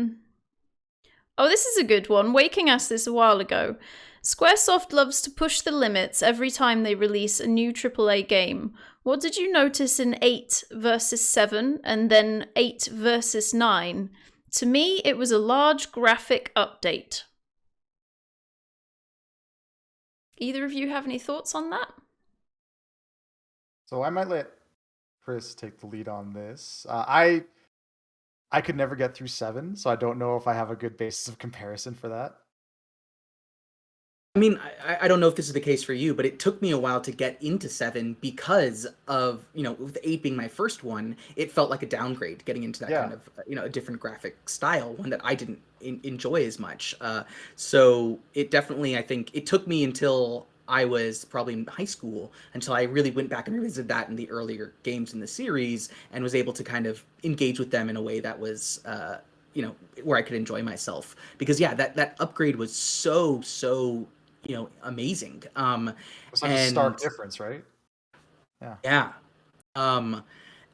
this is a good one. Waking asked this a while ago. Squaresoft loves to push the limits every time they release a new AAA game. What did you notice in 8 versus 7 and then 8 versus 9? To me, it was a large graphic update. Either of you have any thoughts on that? So I might let Chris take the lead on this. I could never get through 7, so I don't know if I have a good basis of comparison for that. I mean, I don't know if this is the case for you, but it took me a while to get into 7 because of, with 8 being my first one, it felt like a downgrade getting into that kind of, a different graphic style, one that I didn't enjoy as much. So it definitely, I think, it took me until I was probably in high school until I really went back and revisited that in the earlier games in the series and was able to kind of engage with them in a way that was, where I could enjoy myself. Because, that upgrade was so amazing. It's such a stark difference, right? Yeah. And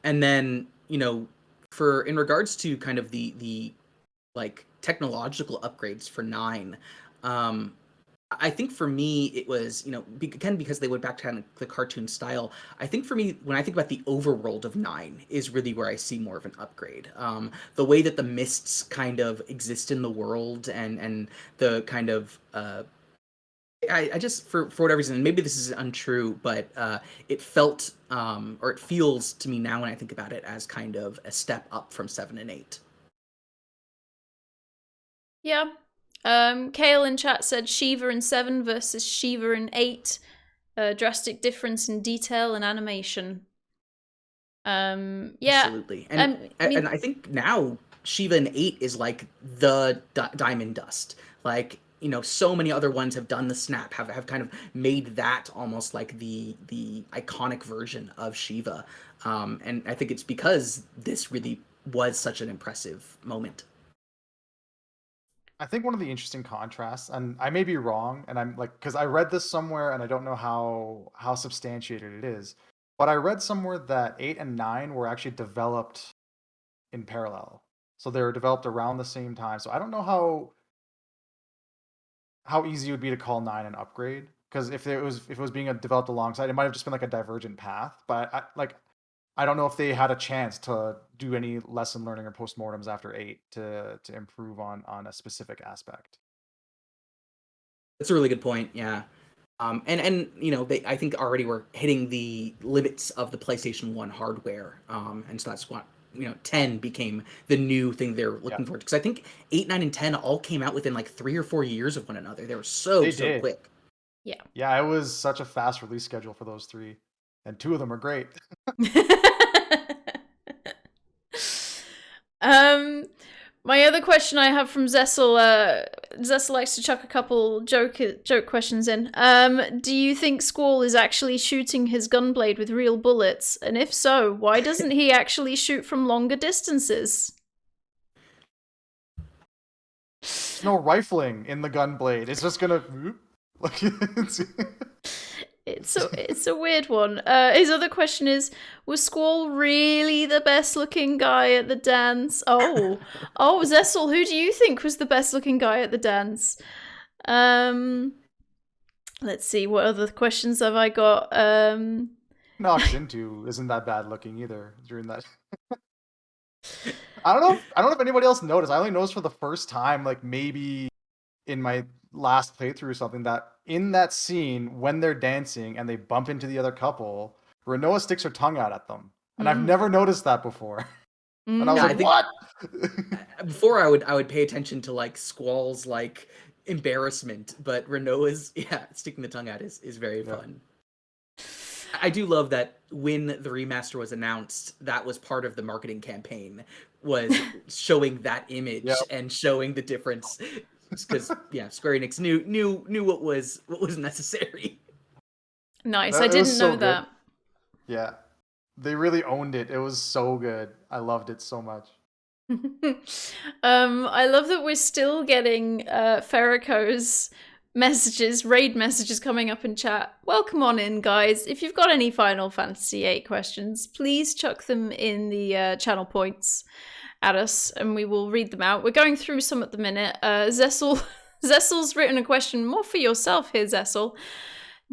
then, in regards to kind of the like technological upgrades for 9, I think for me, it was, again, because they went back to kind of the cartoon style. I think for me, when I think about the overworld of 9 is really where I see more of an upgrade. The way that the mists kind of exist in the world and the kind of, I just, for whatever reason, and maybe this is untrue, but it felt, or it feels to me now when I think about it as kind of a step up from 7 and 8. Yeah. Kale in chat said Shiva in 7 versus Shiva in 8. Drastic difference in detail and animation. Yeah. Absolutely. And I think now Shiva in 8 is like the Diamond Dust. Like, so many other ones have done the snap, have kind of made that almost like the iconic version of Shiva. And I think it's because this really was such an impressive moment. I think one of the interesting contrasts, and I may be wrong, and I'm like, because I read this somewhere and I don't know how substantiated it is, but I read somewhere that 8 and 9 were actually developed in parallel. So they were developed around the same time. So I don't know how easy it would be to call 9 an upgrade, because if it was being developed alongside, it might have just been like a divergent path. But I don't know if they had a chance to do any lesson learning or postmortems after 8 to improve on a specific aspect. That's a really good point. Yeah. And they, I think, already were hitting the limits of the PlayStation 1 hardware. And so that's what 10 became the new thing they're looking for. Because I think 8, 9, and 10 all came out within like 3 or 4 years of one another. They were so quick. Yeah. Yeah, it was such a fast release schedule for those 3, and 2 of them are great. My other question I have from Zessel, Zessel likes to chuck a couple joke questions in. Do you think Squall is actually shooting his gunblade with real bullets? And if so, why doesn't he actually shoot from longer distances? No rifling in the gunblade. It's just gonna like It's a weird one. His other question is, was Squall really the best looking guy at the dance? Oh, Zessel, who do you think was the best looking guy at the dance? Let's see, what other questions have I got? Knocked into isn't that bad looking either during that. I don't know if anybody else noticed. I only noticed for the first time, like maybe in my last playthrough or something, that in that scene when they're dancing and they bump into the other couple, Rinoa sticks her tongue out at them, and I've never noticed that before. And I was like, what? Before I would pay attention to like Squall's like embarrassment, but Rinoa's sticking the tongue out is very fun. I do love that when the remaster was announced, that was part of the marketing campaign, was showing that image and showing the difference. Because Square Enix knew what was necessary. Nice, I didn't know that. Yeah, they really owned it. It was so good. I loved it so much. I love that we're still getting Ferrico's messages, raid messages coming up in chat. Welcome on in, guys. If you've got any Final Fantasy VIII questions, please chuck them in the channel points at us and we will read them out. We're going through some at the minute. Zessel's written a question more for yourself here, Zessel.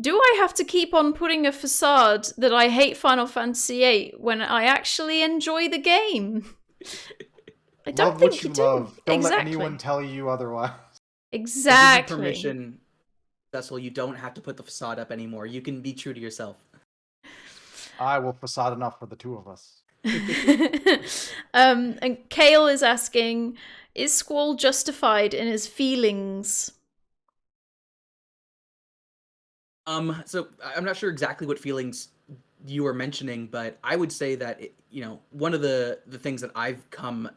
Do I have to keep on putting a facade that I hate Final Fantasy VIII when I actually enjoy the game? I don't love think what you do. love. Don't exactly. let anyone tell you otherwise. Exactly. Permission, Zessel, you don't have to put the facade up anymore. You can be true to yourself. I will facade enough for the 2 of us. And Kale is asking, is Squall justified in his feelings? So I'm not sure exactly what feelings you were mentioning, but I would say that one of the things that I've come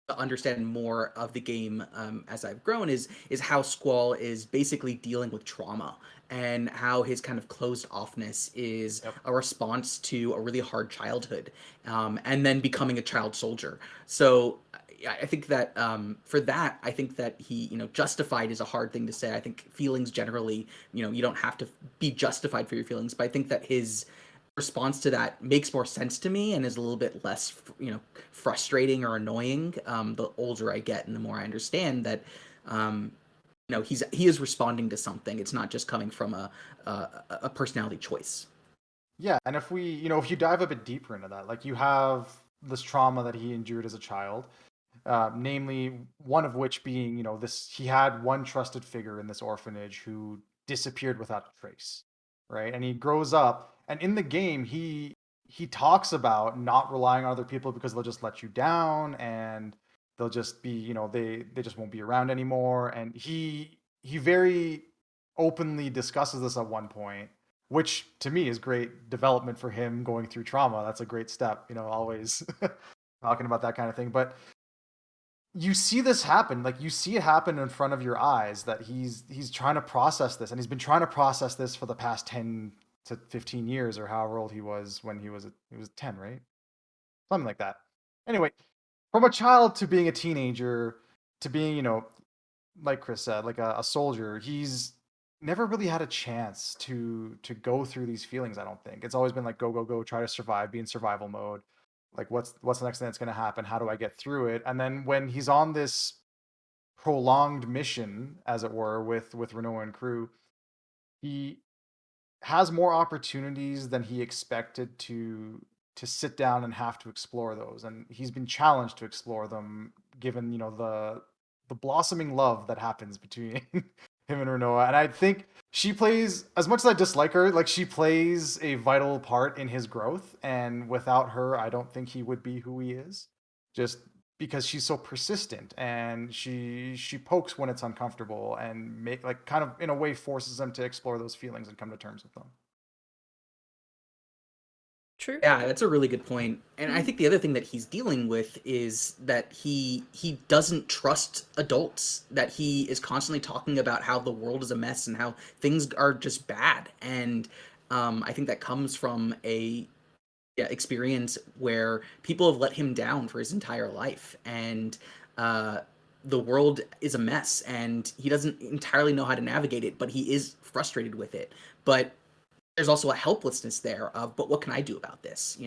to understand more of the game as I've grown is how Squall is basically dealing with trauma, and how his kind of closed offness is a response to a really hard childhood, and then becoming a child soldier. So I think that for that, I think that he, justified is a hard thing to say. I think feelings generally, you don't have to be justified for your feelings, but I think that his response to that makes more sense to me and is a little bit less, frustrating or annoying the older I get and the more I understand that, he is responding to something. It's not just coming from a personality choice. Yeah, and if you dive a bit deeper into that, like you have this trauma that he endured as a child, namely one of which being, he had one trusted figure in this orphanage who disappeared without a trace, right? And he grows up, and in the game, he talks about not relying on other people because they'll just let you down, and they'll just be, they just won't be around anymore. And he very openly discusses this at one point, which to me is great development for him going through trauma. That's a great step, always talking about that kind of thing. But you see this happen, like you see it happen in front of your eyes, that he's trying to process this, and he's been trying to process this for the past 10 to 15 years, or however old he was when he was 10, right? Something like that. Anyway, from a child to being a teenager to being, like Chris said, like a soldier, he's never really had a chance to go through these feelings. I don't think it's always been like go, try to survive, be in survival mode. Like what's the next thing that's going to happen? How do I get through it? And then when he's on this prolonged mission, as it were, with Rinoa and crew, he has more opportunities than he expected to sit down and have to explore those, and he's been challenged to explore them, given the blossoming love that happens between him and Rinoa. And I think she plays, as much as I dislike her, like she plays a vital part in his growth, and without her I don't think he would be who he is, just because she's so persistent, and she pokes when it's uncomfortable, and make, like, kind of in a way forces him to explore those feelings and come to terms with them. True. Yeah, that's a really good point. And I think the other thing that he's dealing with is that he doesn't trust adults, that he is constantly talking about how the world is a mess and how things are just bad. And I think that comes from a experience where people have let him down for his entire life, and the world is a mess, and he doesn't entirely know how to navigate it, but he is frustrated with it. But there's also a helplessness there of, but what can I do about this?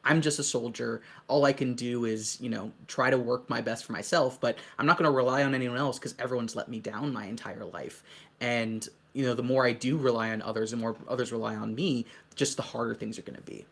I'm just a soldier. All I can do is, try to work my best for myself, but I'm not going to rely on anyone else because everyone's let me down my entire life. And, the more I do rely on others and more others rely on me, just the harder things are going to be.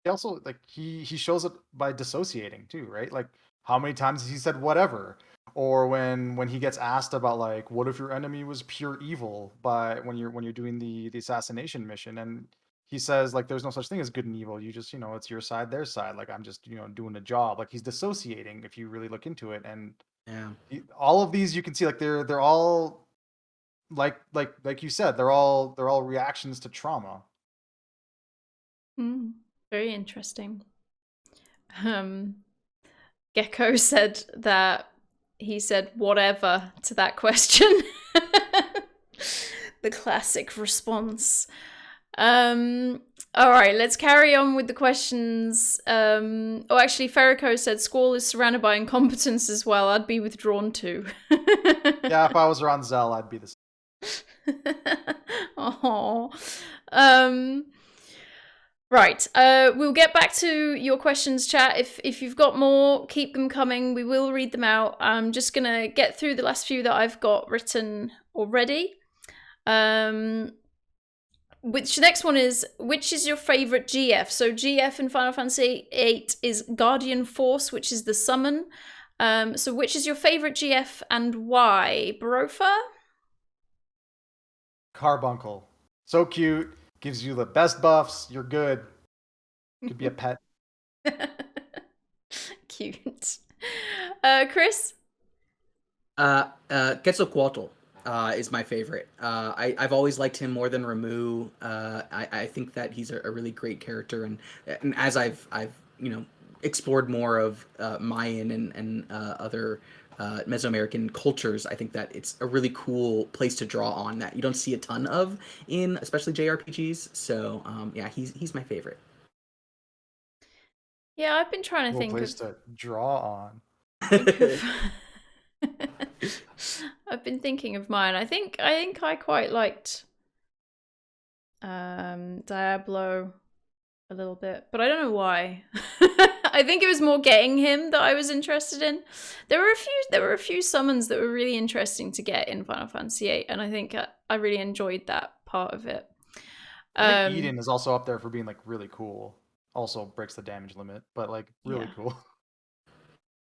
He also, like, he shows it by dissociating too, right? Like, how many times has he said whatever? Or when he gets asked about, like, what if your enemy was pure evil, when you're doing the assassination mission, and he says, like, there's no such thing as good and evil. You just, it's your side, their side. Like, I'm just, doing a job. Like, he's dissociating if you really look into it. And Yeah. all of these, you can see, like, they're all like you said, they're all reactions to trauma. Very interesting. Gecko said that he said whatever to that question. The classic response. All right, let's carry on with the questions. Actually, Ferrico said Squall is surrounded by incompetence as well. I'd be withdrawn too. Yeah, if I was around Zell, I'd be the same. Oh. Right, we'll get back to your questions, chat. If you've got more, keep them coming. We will read them out. I'm just going to get through the last few that I've got written already. Which next one is, which is your favorite GF? So GF in Final Fantasy VIII is Guardian Force, which is the summon. So which is your favorite GF and why? Barofa? Carbuncle. So cute. Gives you the best buffs. You're good. Could be a pet. Cute. Chris? Quetzalcoatl is my favorite. I've always liked him more than Ramu. I think that he's a really great character, and as I've explored more of Mayan and other Mesoamerican cultures, I think that it's a really cool place to draw on that you don't see a ton of in especially JRPGs. So he's my favorite. Yeah, I've been trying to think place to draw on. I've been thinking of mine. I think I quite liked Diablo. a little bit, but I don't know why. I think it was more getting him that I was interested in. There were a few summons that were really interesting to get in Final Fantasy VIII, and I think I really enjoyed that part of it. I think Eden is also up there for being like really cool. Also breaks the damage limit, but like really cool.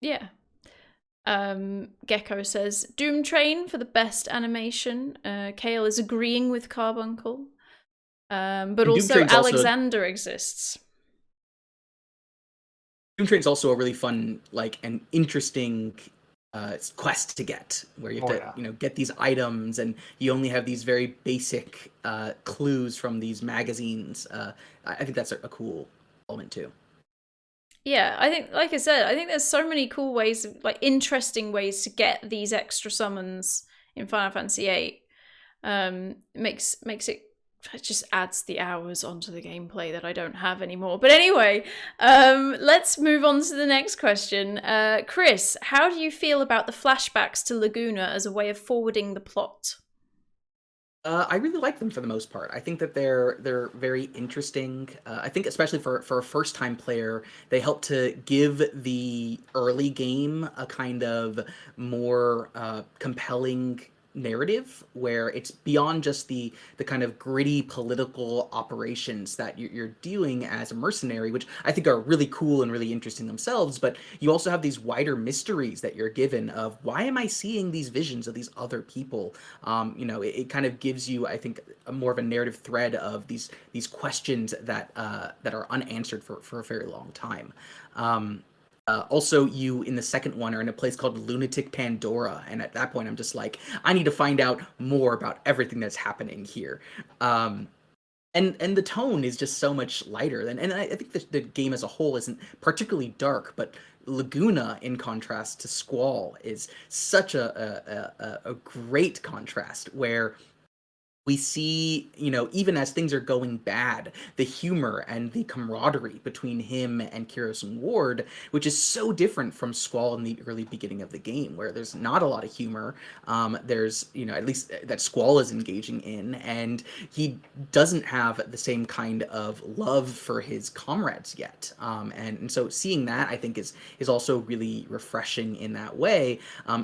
Yeah. Gecko says Doom Train for the best animation. Kale is agreeing with Carbuncle. But also Alexander exists. Doom Train's also a really fun, like, an interesting quest to get, where you have to, get these items, and you only have these very basic clues from these magazines. I think that's a cool element too. Yeah, I think, like I said, I think there's so many cool ways, like interesting ways to get these extra summons in Final Fantasy VIII. Makes it just adds the hours onto the gameplay that I don't have anymore. But anyway, let's move on to the next question. Chris, how do you feel about the flashbacks to Laguna as a way of forwarding the plot? I really like them for the most part. I think that they're very interesting. I think especially for a first-time player, they help to give the early game a kind of more compelling narrative, where it's beyond just the kind of gritty political operations that you're doing as a mercenary, which I think are really cool and really interesting themselves, but you also have these wider mysteries that you're given of, why am I seeing these visions of these other people? It kind of gives you, I think, a more of a narrative thread of these questions that are unanswered for a very long time. Also, you in the second one are in a place called Lunatic Pandora, and at that point I'm just like, I need to find out more about everything that's happening here. And the tone is just so much lighter, and I think the game as a whole isn't particularly dark, but Laguna, in contrast to Squall, is such a great contrast, where we see, even as things are going bad, the humor and the camaraderie between him and Kyros and Ward, which is so different from Squall in the early beginning of the game, where there's not a lot of humor. There's, at least that Squall is engaging in, and he doesn't have the same kind of love for his comrades yet. And so seeing that, I think, is also really refreshing in that way,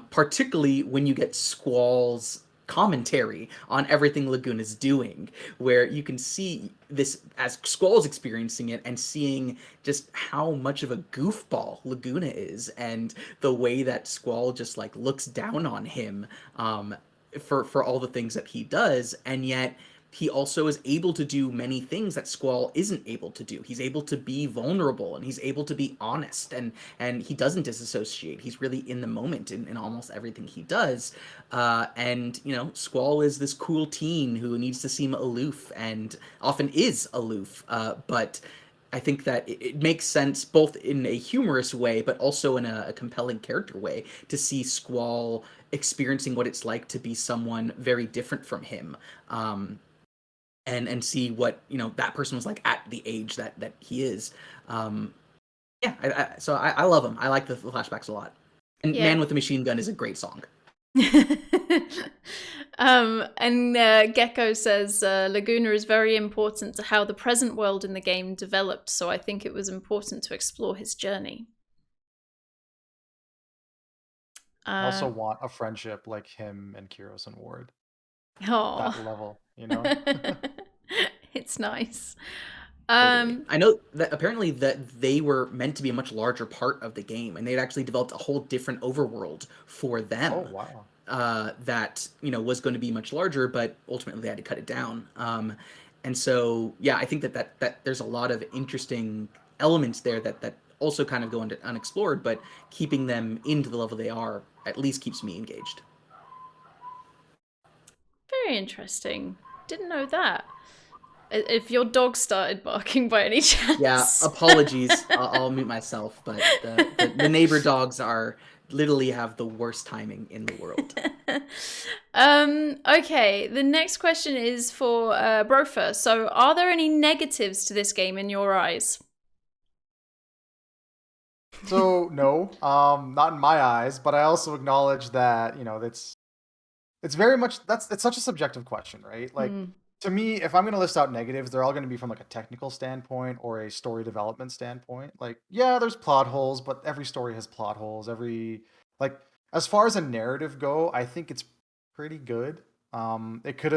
particularly when you get Squall's commentary on everything Laguna's doing, where you can see this as Squall's experiencing it and seeing just how much of a goofball Laguna is, and the way that Squall just like looks down on him for all the things that he does, and yet he also is able to do many things that Squall isn't able to do. He's able to be vulnerable, and he's able to be honest, and he doesn't disassociate. He's really in the moment in almost everything he does. And Squall is this cool teen who needs to seem aloof, and often is aloof. But I think that it makes sense both in a humorous way, but also in a compelling character way, to see Squall experiencing what it's like to be someone very different from him. And see what that person was like at the age that he is. So I love them. I like the flashbacks a lot. And Man with the Machine Gun is a great song. And Gecko says Laguna is very important to how the present world in the game developed, so I think it was important to explore his journey. I also want a friendship like him and Kyros and Ward. Oh, that level, It's nice. I know that apparently that they were meant to be a much larger part of the game, and they'd actually developed a whole different overworld for them. Oh wow. That was going to be much larger, but ultimately they had to cut it down. And so I think that there's a lot of interesting elements there that also kind of go unexplored, but keeping them into the level they are at least keeps me engaged. Very interesting. Didn't know that. If your dog started barking by any chance. Yeah, apologies. I'll mute myself, but the neighbor dogs literally have the worst timing in the world. Okay, the next question is for Brofa. So, are there any negatives to this game in your eyes? So no, not in my eyes, but I also acknowledge that it's very much it's such a subjective question, right? Like To me, if I'm going to list out negatives, they're all going to be from like a technical standpoint or a story development standpoint. Like, yeah, there's plot holes, but every story has plot holes. Like, as far as a narrative go, I think it's pretty good. It could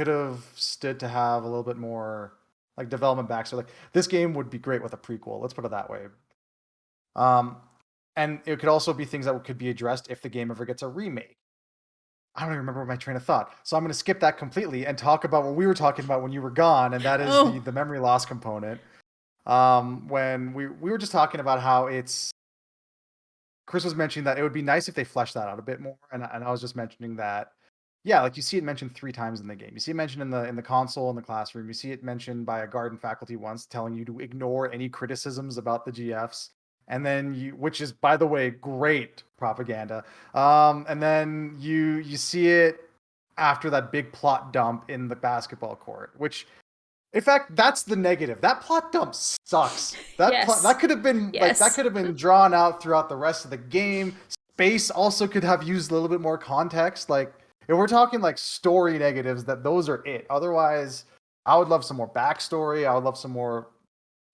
have stood to have a little bit more like development back. So like this game would be great with a prequel. Let's put it that way. Um, and it could also be things that could be addressed if the game ever gets a remake. I don't even remember my train of thought. So I'm going to skip that completely and talk about what we were talking about when you were gone, and that is the memory loss component. When we were just talking about how Chris was mentioning that it would be nice if they fleshed that out a bit more, and I was just mentioning that, yeah, like you see it mentioned 3 times in the game. You see it mentioned in the console in the classroom. You see it mentioned by a garden faculty once, telling you to ignore any criticisms about the GFs. And then which is, by the way, great propaganda. And then you see it after that big plot dump in the basketball court, which, in fact, that's the negative. That plot dump sucks. That could have been that could have been drawn out throughout the rest of the game. Space also could have used a little bit more context. Like, if we're talking like story negatives, those are it. Otherwise, I would love some more backstory. I would love some more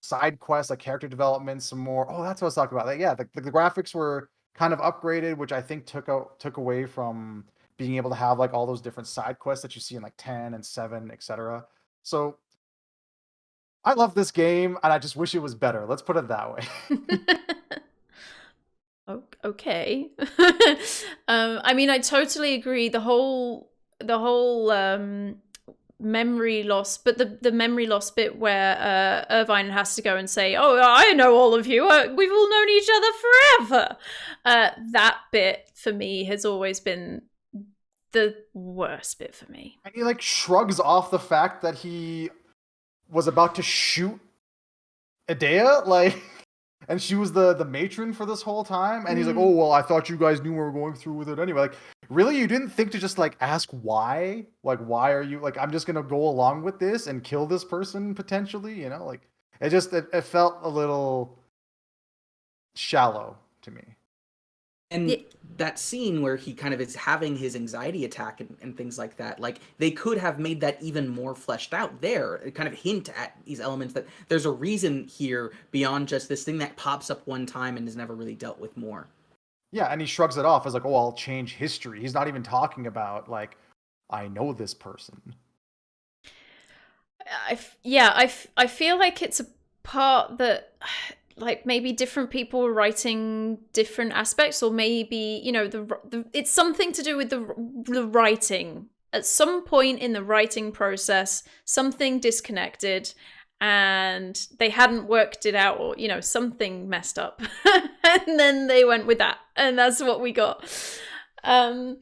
side quests, like character development, some more. Oh, that's what I was talking about. Like, yeah, the graphics were kind of upgraded, which I think took away from being able to have like all those different side quests that you see in like 10 and 7, etc. So I love this game, and I just wish it was better. Let's put it that way. Okay. I mean, I totally agree. The whole memory loss, but the memory loss bit where Irvine has to go and say, "Oh, I know all of you. We've all known each other forever." That bit for me has always been the worst bit for me. And he like shrugs off the fact that he was about to shoot Idea, like, and she was the matron for this whole time, and he's like, "Oh well, I thought you guys knew we were going through with it anyway." Like, really, you didn't think to just like ask why? Like, why are you like? I'm just gonna go along with this and kill this person potentially, you know? Like, it felt a little shallow to me. And that scene where he kind of is having his anxiety attack and things like that, like, they could have made that even more fleshed out there. It kind of hint at these elements that there's a reason here beyond just this thing that pops up one time and is never really dealt with more. Yeah, and he shrugs it off as like, "Oh, I'll change history." He's not even talking about like, "I know this person." I feel like it's a part that like maybe different people were writing different aspects, or maybe, you know, it's something to do with the writing. At some point in the writing process, something disconnected and they hadn't worked it out, or, you know, something messed up. And then they went with that, and that's what we got. Right,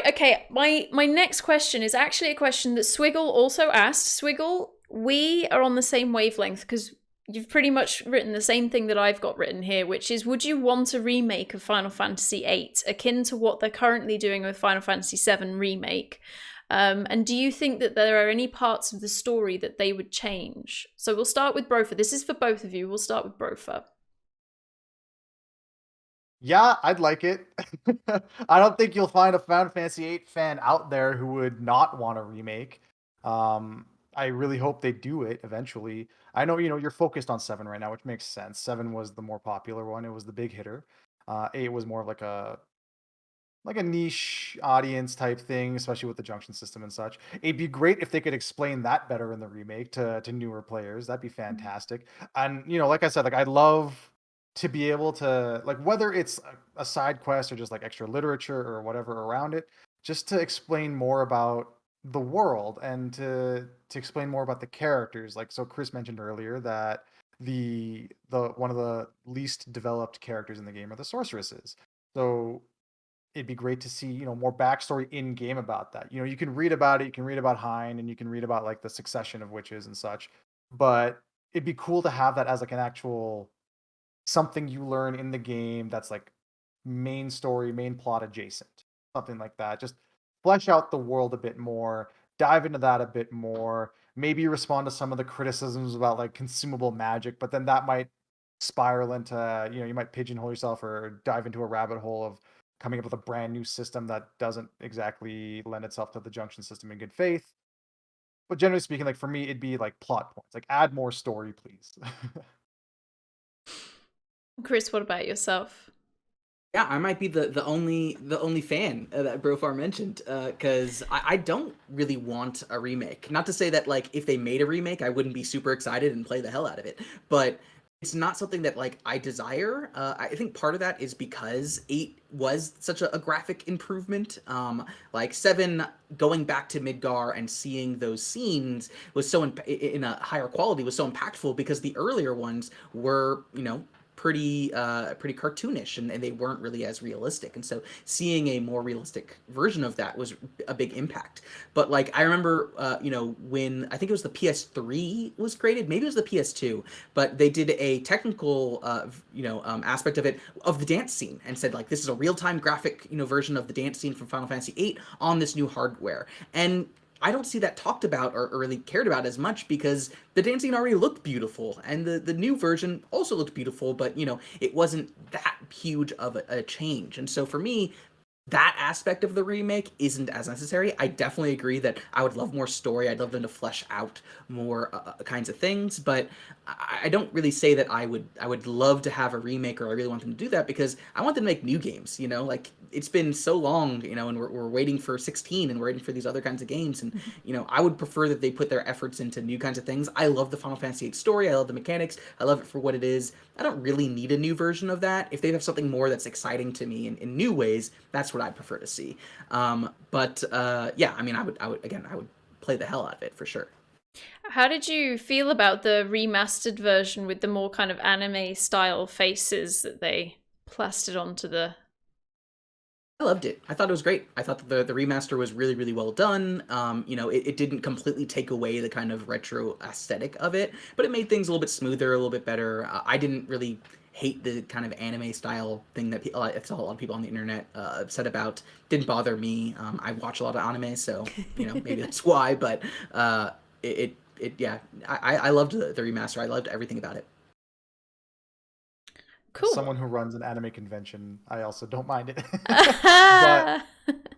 okay. My next question is actually a question that Swiggle also asked. Swiggle, we are on the same wavelength because you've pretty much written the same thing that I've got written here, which is, would you want a remake of Final Fantasy VIII, akin to what they're currently doing with Final Fantasy VII Remake? And do you think that there are any parts of the story that they would change? So we'll start with Brofa. This is for both of you. We'll start with Brofa. Yeah, I'd like it. I don't think you'll find a Final Fantasy VIII fan out there who would not want a remake. I really hope they do it eventually. I know, you know, you're focused on 7 right now, which makes sense. 7 was the more popular one. It was the big hitter. 8 was more of like a niche audience type thing, especially with the junction system and such. It'd be great if they could explain that better in the remake to newer players. That'd be fantastic. And, you know, like I said, like, I'd love to be able to, like, whether it's a side quest or just like extra literature or whatever around it, just to explain more about the world and to explain more about the characters. Like, so Chris mentioned earlier that the one of the least developed characters in the game are the sorceresses. So it'd be great to see, you know, more backstory in game about that. You know, you can read about it, you can read about Hein, and you can read about like the succession of witches and such, but it'd be cool to have that as like an actual something you learn in the game that's like main story, main plot adjacent, something like that. Just flesh out the world a bit more, dive into that a bit more, maybe respond to some of the criticisms about like consumable magic, but then that might spiral into, you know, you might pigeonhole yourself or dive into a rabbit hole of coming up with a brand new system that doesn't exactly lend itself to the junction system in good faith. But generally speaking, like for me, it'd be like plot points. Like add more story, please. Chris, what about yourself? Yeah, I might be the only fan that Brofar mentioned, because I don't really want a remake. Not to say that like if they made a remake, I wouldn't be super excited and play the hell out of it, but it's not something that like I desire. I think part of that is because 8 was such a graphic improvement. Like 7 going back to Midgar and seeing those scenes was so in a higher quality was so impactful because the earlier ones were, pretty cartoonish, and they weren't really as realistic, and so seeing a more realistic version of that was a big impact. But like I remember when I think it was the PS3 was created, maybe it was the PS2, but they did a technical aspect of it, of the dance scene, and said like this is a real-time graphic version of the dance scene from Final Fantasy VIII on this new hardware. And I don't see that talked about or really cared about as much because the dancing already looked beautiful, and the new version also looked beautiful, but it wasn't that huge of a change. And so for me, that aspect of the remake isn't as necessary. I definitely agree that I would love more story. I'd love them to flesh out more kinds of things, but I don't really say that I would love to have a remake, or I really want them to do that, because I want them to make new games. Like it's been so long, and we're waiting for 16, and we're waiting for these other kinds of games, and I would prefer that they put their efforts into new kinds of things. I love the Final Fantasy VIII story. I love the mechanics. I love it for what it is. I don't really need a new version of that. If they have something more that's exciting to me in new ways, that's what I'd prefer to see. Yeah, I mean, I would play the hell out of it for sure. How did you feel about the remastered version with the more kind of anime style faces that they plastered onto the... I loved it. I thought it was great. I thought that the remaster was really, really well done. It didn't completely take away the kind of retro aesthetic of it, but it made things a little bit smoother, a little bit better. I didn't really hate the kind of anime style thing that I saw a lot of people on the internet upset about. Didn't bother me. I watch a lot of anime, so maybe that's why. But yeah, I loved the remaster. I loved everything about it. Cool. Someone who runs an anime convention, I also don't mind it. But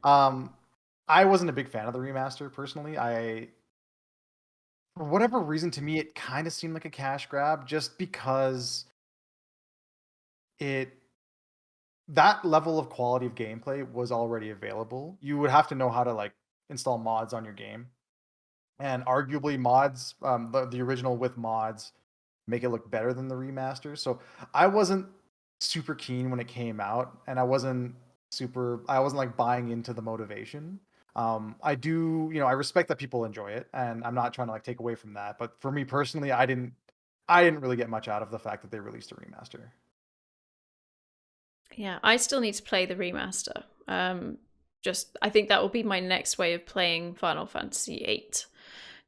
I wasn't a big fan of the remaster personally. For whatever reason, to me, it kind of seemed like a cash grab, just because that level of quality of gameplay was already available. You would have to know how to like install mods on your game, and arguably mods, the original with mods, make it look better than the remaster. So I wasn't super keen when it came out, and I wasn't like buying into the motivation. I do, I respect that people enjoy it, and I'm not trying to like take away from that. But for me personally, I didn't really get much out of the fact that they released a remaster. yeah, I still need to play the remaster. I think that will be my next way of playing Final Fantasy VIII,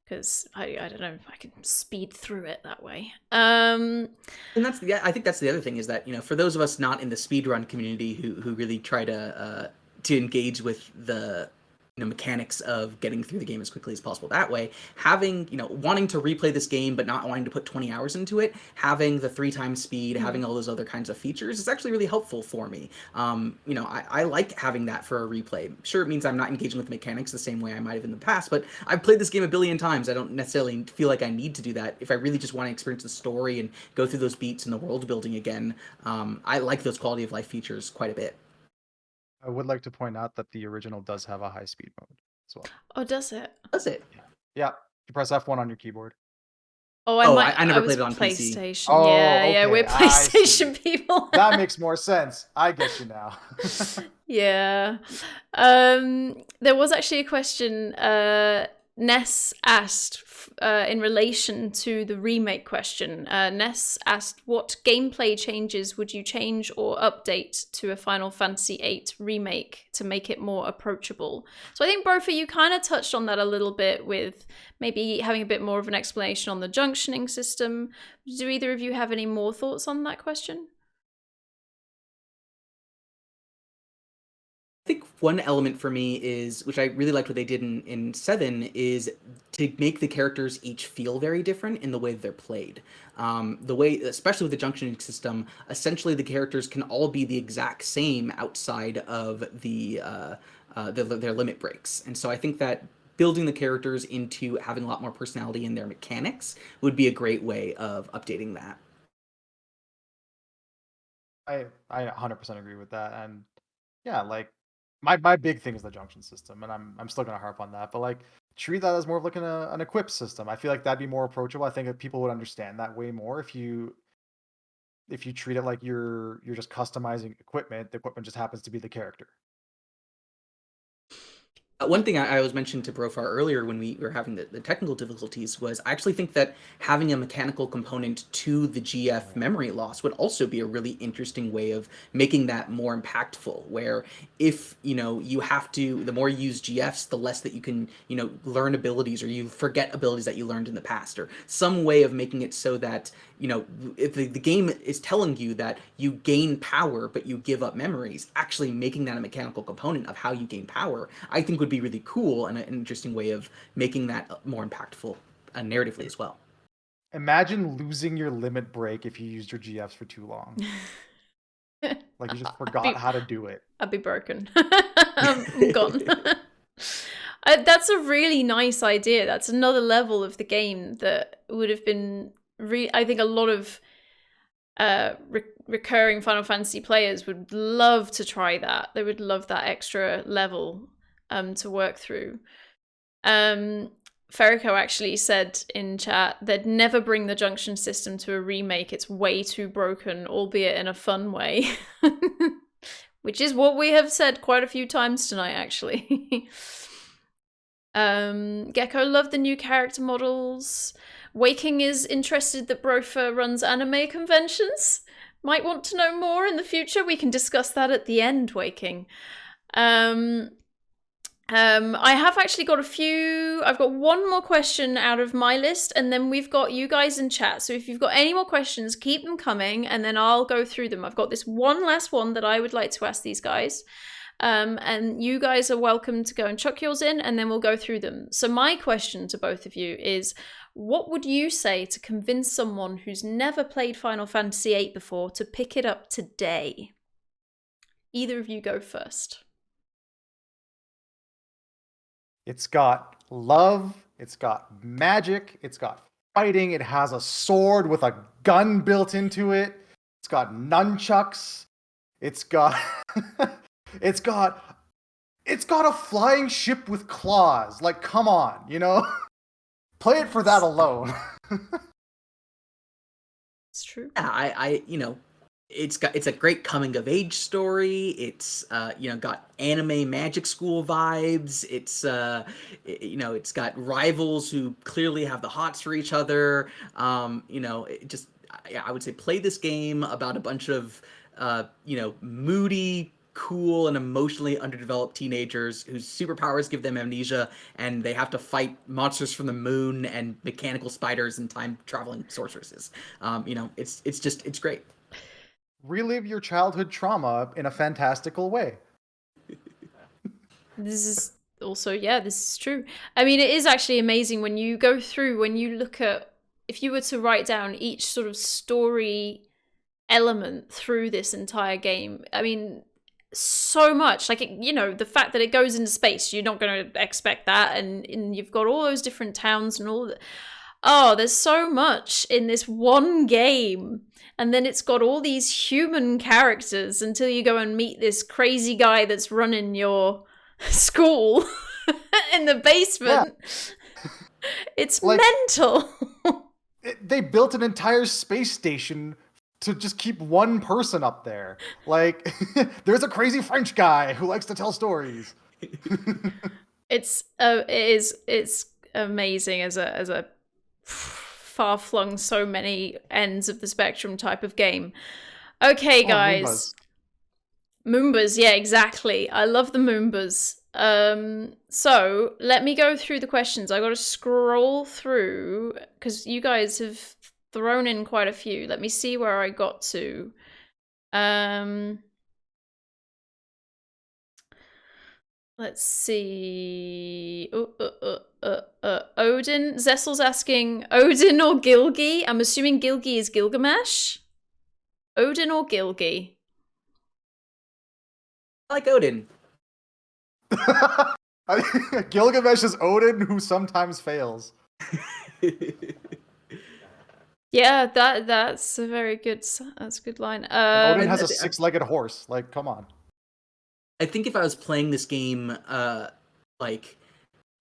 because I don't know if I can speed through it that way. And I think that's the other thing, is that for those of us not in the speedrun community who really try to engage with the mechanics of getting through the game as quickly as possible that way, having wanting to replay this game but not wanting to put 20 hours into it, having the 3 times speed, having all those other kinds of features is actually really helpful for me. I like having that for a replay. Sure, it means I'm not engaging with mechanics the same way I might have in the past, but I've played this game a billion times. I don't necessarily feel like I need to do that. If I really just want to experience the story and go through those beats and the world building again, I like those quality of life features quite a bit. I would like to point out that the original does have a high speed mode as well. Oh, does it? Does it? Yeah. You press F1 on your keyboard. Oh, I never played it on PlayStation. PC. Oh, yeah, okay. We're PlayStation people. That makes more sense. I get you now. Yeah. There was actually a question Ness asked in relation to the remake question. Ness asked, what gameplay changes would you change or update to a Final Fantasy VIII remake to make it more approachable? So I think, Brofa, you kind of touched on that a little bit with maybe having a bit more of an explanation on the junctioning system. Do either of you have any more thoughts on that question? I think one element for me is, which I really liked what they did in 7, is to make the characters each feel very different in the way that they're played. The way, especially with the junctioning system, essentially the characters can all be the exact same outside of their limit breaks. And so I think that building the characters into having a lot more personality in their mechanics would be a great way of updating that. I 100% agree with that, and yeah, like my big thing is the junction system, and I'm still gonna harp on that, but like treat that as more of like an equip system. I feel like that'd be more approachable. I think that people would understand that way more if you treat it like you're just customizing equipment. The equipment just happens to be the character. One thing I was mentioning to Brofar earlier when we were having the technical difficulties was I actually think that having a mechanical component to the GF memory loss would also be a really interesting way of making that more impactful, where if, you have to, the more you use GFs, the less that you can, learn abilities, or you forget abilities that you learned in the past, or some way of making it so that, if the game is telling you that you gain power but you give up memories, actually making that a mechanical component of how you gain power, I think would be really cool and an interesting way of making that more impactful narratively as well. Imagine losing your limit break if you used your GFs for too long. Like you just forgot how to do it. I'd be broken. I'm gone. That's a really nice idea. That's another level of the game that would have been I think a lot of recurring Final Fantasy players would love to try that. They would love that extra level to work through. Ferrico actually said in chat they'd never bring the junction system to a remake. It's way too broken, albeit in a fun way. Which is what we have said quite a few times tonight, actually. Gecko loved the new character models. Waking is interested that Brofa runs anime conventions. Might want to know more in the future. We can discuss that at the end, Waking. I have actually got I've got one more question out of my list, and then we've got you guys in chat. So if you've got any more questions, keep them coming, and then I'll go through them. I've got this one last one that I would like to ask these guys. And you guys are welcome to go and chuck yours in, and then we'll go through them. So my question to both of you is, what would you say to convince someone who's never played Final Fantasy VIII before to pick it up today? Either of you go first. It's got love, it's got magic, it's got fighting, it has a sword with a gun built into it, it's got nunchucks, it's got it's got a flying ship with claws. Like, come on, Play it for that alone. It's true. Yeah, it's a great coming of age story. It's got anime magic school vibes. It's it's got rivals who clearly have the hots for each other. I would say play this game about a bunch of moody, cool, and emotionally underdeveloped teenagers whose superpowers give them amnesia, and they have to fight monsters from the moon and mechanical spiders and time traveling sorceresses. It's great. Relive your childhood trauma in a fantastical way. This is also, this is true. I mean, it is actually amazing when you go through, when you look at, if you were to write down each sort of story element through this entire game, I mean, so much. Like, the fact that it goes into space, you're not going to expect that. And you've got all those different towns and all that. Oh, there's so much in this one game. And then it's got all these human characters until you go and meet this crazy guy that's running your school in the basement. Yeah. It's like, mental. They built an entire space station to just keep one person up there. Like, there's a crazy French guy who likes to tell stories. It's amazing as a far-flung, so many ends of the spectrum type of game. Okay, guys. Moombas, yeah, exactly. I love the Moombas. So let me go through the questions. I got to scroll through because you guys have thrown in quite a few. Let me see where I got to. Let's see. Odin. Zessel's asking Odin or Gilgi. I'm assuming Gilgi is Gilgamesh. Odin or Gilgi? I like Odin. Gilgamesh is Odin who sometimes fails. Yeah, that's a very good. That's a good line. Odin has a six-legged horse. Like, come on. I think if I was playing this game, like,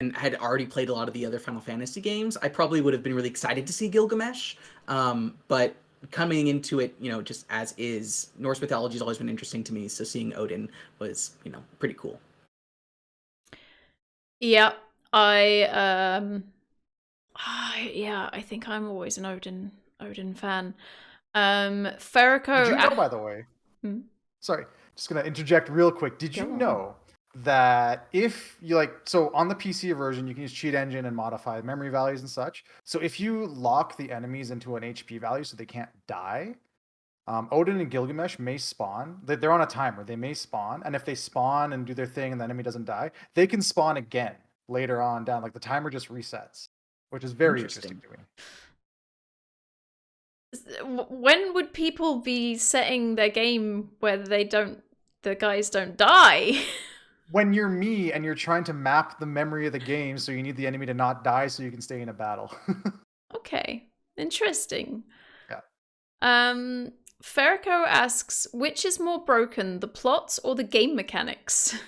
and had already played a lot of the other Final Fantasy games, I probably would have been really excited to see Gilgamesh. But coming into it, you know, just as is, Norse mythology has always been interesting to me. So seeing Odin was, you know, pretty cool. Yeah, I think I'm always an Odin fan. Ferrico. Did you know, by the way? Sorry, just gonna interject real quick. Did you know that if you so on the PC version, you can use Cheat Engine and modify memory values and such. So if you lock the enemies into an HP value so they can't die, Odin and Gilgamesh may spawn. They're on a timer. They may spawn, and if they spawn and do their thing and the enemy doesn't die, they can spawn again later on down. Like the timer just resets, which is very interesting to me. When would people be setting their game where the guys don't die? When you're me and you're trying to map the memory of the game, so you need the enemy to not die so you can stay in a battle. Okay, interesting. Yeah. Ferrico asks, which is more broken, the plots or the game mechanics?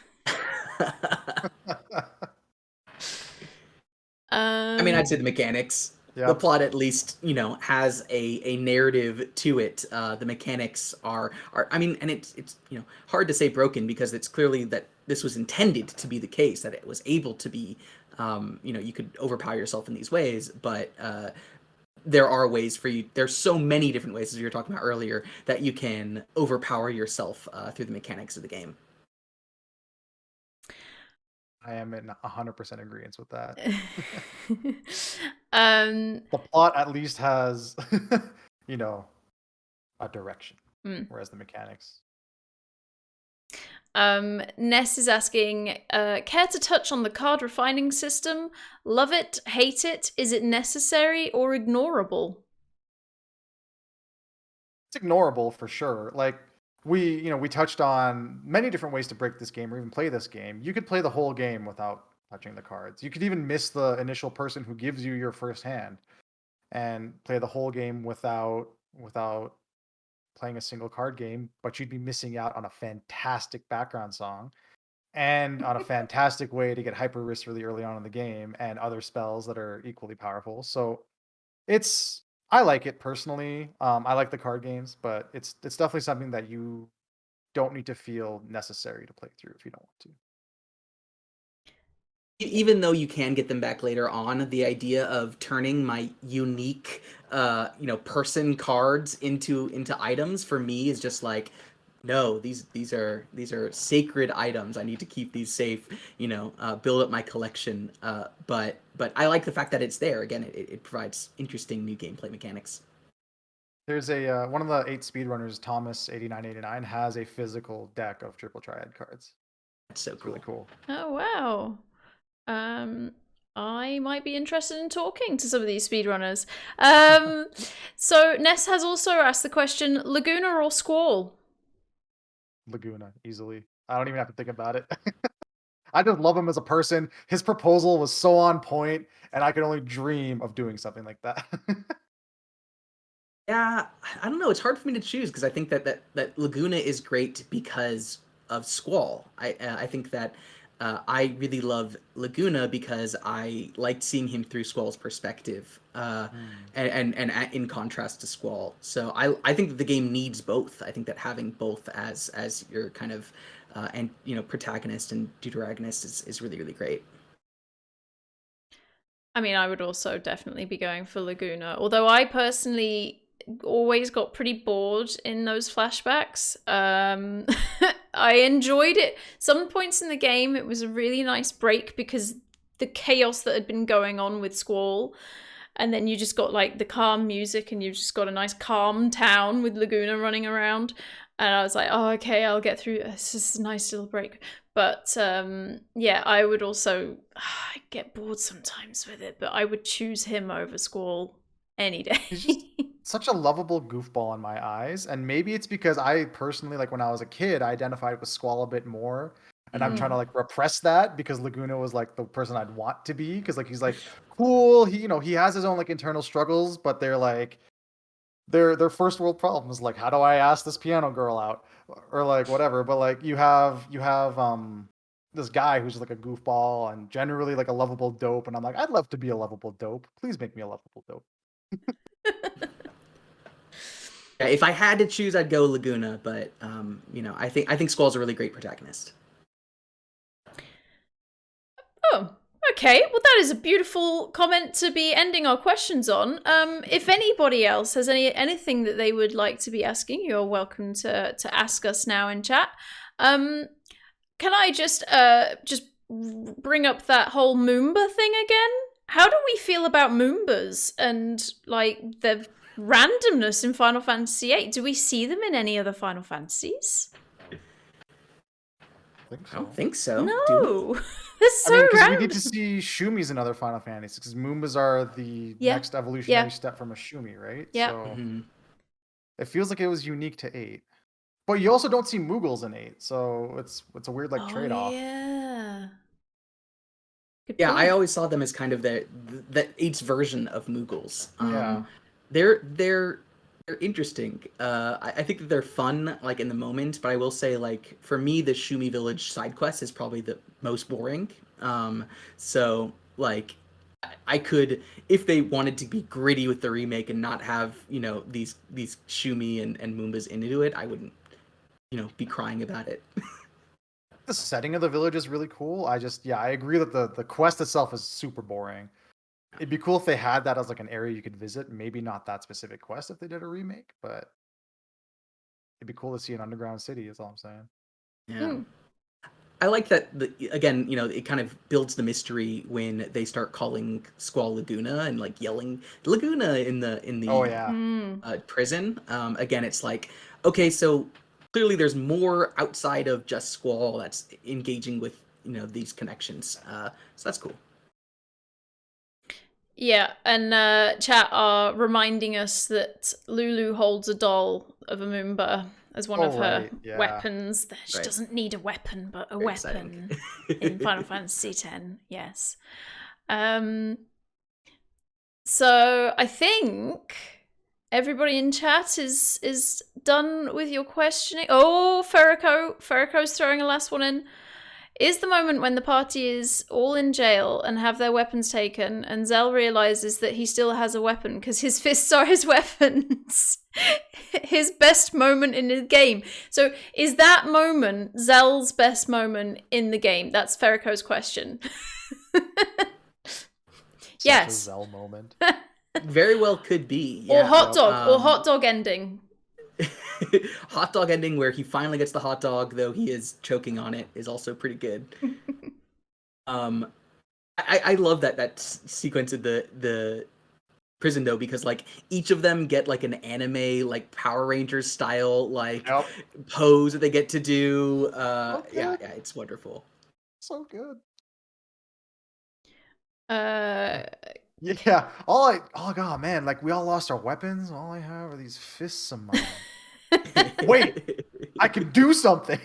I mean, I'd say the mechanics. Yeah. The plot at least, you know, has a narrative to it. The mechanics are I mean, and it's you know, hard to say broken because it's clearly that this was intended to be the case, that it was able to be, you know, you could overpower yourself in these ways, but there are ways for you. There's so many different ways, as you were talking about earlier, that you can overpower yourself through the mechanics of the game. I am in 100% agreement with that. The plot at least has, you know, a direction, whereas the mechanics. Ness is asking, care to touch on the card refining system? Love it, hate it, is it necessary or ignorable? It's ignorable for sure. Like, we touched on many different ways to break this game or even play this game. You could play the whole game without touching the cards. You could even miss the initial person who gives you your first hand and play the whole game without playing a single card game, but you'd be missing out on a fantastic background song and on a fantastic way to get hyper risk really early on in the game and other spells that are equally powerful. So I like it personally. I like the card games, but it's definitely something that you don't need to feel necessary to play through if you don't want to. Even though you can get them back later on, the idea of turning my unique, you know, person cards into items for me is just like, no, these are sacred items. I need to keep these safe. You know, build up my collection. But I like the fact that it's there. Again, it provides interesting new gameplay mechanics. There's a one of the 8 speedrunners, Thomas 8989, has a physical deck of triple triad cards. That's so cool. Really cool. Oh wow. I might be interested in talking to some of these speedrunners. So Ness has also asked the question, Laguna or Squall? Laguna, easily. I don't even have to think about it. I just love him as a person. His proposal was so on point, and I could only dream of doing something like that. Yeah, I don't know. It's hard for me to choose because I think that Laguna is great because of Squall. I think that I really love Laguna because I liked seeing him through Squall's perspective, and in contrast to Squall. So I think that the game needs both. I think that having both as your kind of and you know, protagonist and deuteragonist is really, really great. I mean, I would also definitely be going for Laguna, although I personally always got pretty bored in those flashbacks. I enjoyed it. Some points in the game, it was a really nice break because the chaos that had been going on with Squall, and then you just got like the calm music and you just got a nice calm town with Laguna running around. And I was like, oh, okay, I'll get through. It's just a nice little break. But yeah, I would also I get bored sometimes with it, but I would choose him over Squall any day. He's just such a lovable goofball in my eyes, and maybe it's because I personally, like when I was a kid, I identified with Squall a bit more, and I'm trying to like repress that because Laguna was like the person I'd want to be, because like he's like cool, he has his own like internal struggles, but they're like they're first world problems, like how do I ask this piano girl out, or like whatever. But like you have this guy who's like a goofball and generally like a lovable dope, and I'm like, I'd love to be a lovable dope. Please make me a lovable dope. Yeah, if I had to choose, I'd go Laguna, but I think Squall's a really great protagonist. Oh, okay. Well, that is a beautiful comment to be ending our questions on. If anybody else has anything that they would like to be asking, you're welcome to ask us now in chat. Can I just bring up that whole Moomba thing again? How do we feel about Moombas and like the randomness in Final Fantasy VIII? Do we see them in any other Final Fantasies? I don't think so. No. That's so because we random. need to see Shumis in other Final Fantasies, because Moombas are the next evolutionary step from a Shumi, right? Yeah. So it feels like it was unique to 8. But you also don't see Moogles in 8, so it's a weird like trade-off. Yeah. Good Yeah, point. I always saw them as kind of the 8's version of Moogles. Yeah. They're interesting. I think that they're fun, like in the moment, but I will say, like for me, the Shumi Village side quest is probably the most boring. So like I could, if they wanted to be gritty with the remake and not have these Shumi and Moombas into it, I wouldn't be crying about it. The setting of the village is really cool. I agree that the quest itself is super boring. It'd be cool if they had that as like an area you could visit. Maybe not that specific quest if they did a remake, but it'd be cool to see an underground city, is all I'm saying. Yeah. I like that, again, it kind of builds the mystery when they start calling Squall Laguna and like yelling Laguna in the prison. Again, it's like, okay, so clearly there's more outside of just Squall that's engaging with these connections. So that's cool. Yeah, and chat are reminding us that Lulu holds a doll of a Moomba as one of her weapons. She doesn't need a weapon, but a weapon in Final Fantasy X. Yes. So I think everybody in chat is done with your questioning. Oh, Ferrico's throwing a last one in. Is the moment when the party is all in jail and have their weapons taken, and Zell realizes that he still has a weapon because his fists are his weapons, his best moment in the game. So is that moment Zell's best moment in the game? That's Ferrico's question. Yes. Such a Zell moment. Very well could be. Yeah. Or hot dog ending. Hot dog ending where he finally gets the hot dog, though he is choking on it, is also pretty good. I love that sequence of the prison though, because like each of them get like an anime like Power Rangers style like pose that they get to do. Yeah, it's wonderful. So good. Yeah. Oh god, man! Like we all lost our weapons. All I have are these fists of mine. Wait, I can do something.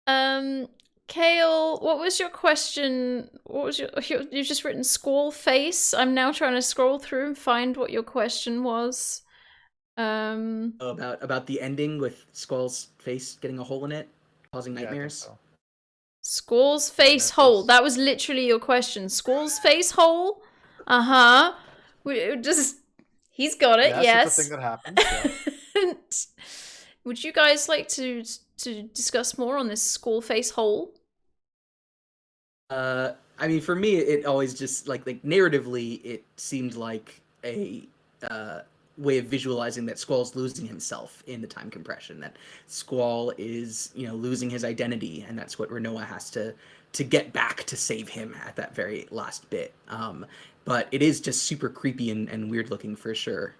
Kale, what was your question? What was you've just written Squall face. I'm now trying to scroll through and find what your question was. About the ending with Squall's face getting a hole in it, causing nightmares. So. Squall's face hole. That was literally your question. Squall's face hole. He's got it. Yes. That's a thing that happens. Yeah. Would you guys like to discuss more on this Squall face hole? I mean, for me, it always just like narratively, it seemed like a way of visualizing that Squall's losing himself in the time compression. That Squall is, losing his identity, and that's what Rinoa has to get back to save him at that very last bit. But it is just super creepy and weird looking for sure.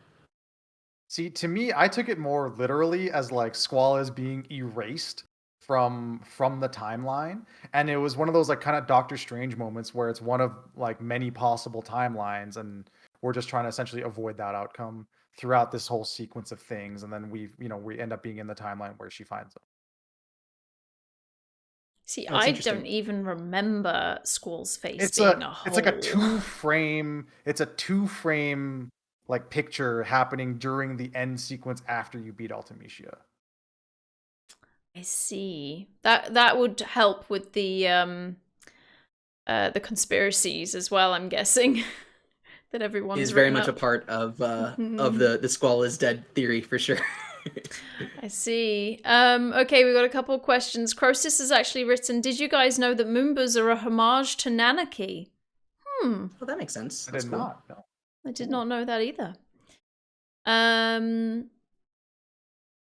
See, to me, I took it more literally as like Squall is being erased from the timeline, and it was one of those like kind of Doctor Strange moments where it's one of like many possible timelines, and we're just trying to essentially avoid that outcome throughout this whole sequence of things, and then we end up being in the timeline where she finds them. See, That's I interesting. don't even remember Squall's face It's being a it's like a hole. two frame like picture happening during the end sequence after you beat Ultimecia. I see. That would help with the conspiracies as well, I'm guessing. That everyone's Is very written much a up. part of the Squall is dead theory for sure. I see. Okay, we've got a couple of questions. Crosis has actually written, did you guys know that Moombas are a homage to Nanaki? Well, that makes sense. I That's did cool. not. No. I did not know that either.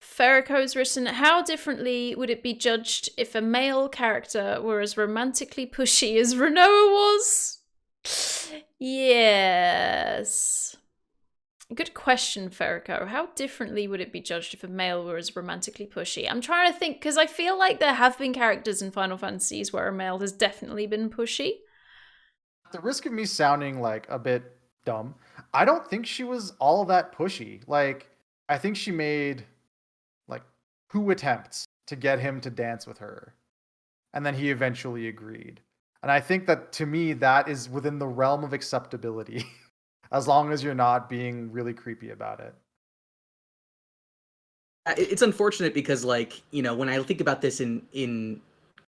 Ferrico's written, how differently would it be judged if a male character were as romantically pushy as Rinoa was? Yes. Good question, Ferrico. How differently would it be judged if a male were as romantically pushy? I'm trying to think, because I feel like there have been characters in Final Fantasies where a male has definitely been pushy. At the risk of me sounding like a bit dumb, I don't think she was all that pushy. Like, I think she made like 2 attempts to get him to dance with her, and then he eventually agreed. And I think that, to me, that is within the realm of acceptability, as long as you're not being really creepy about it. It's unfortunate because, like, when I think about this in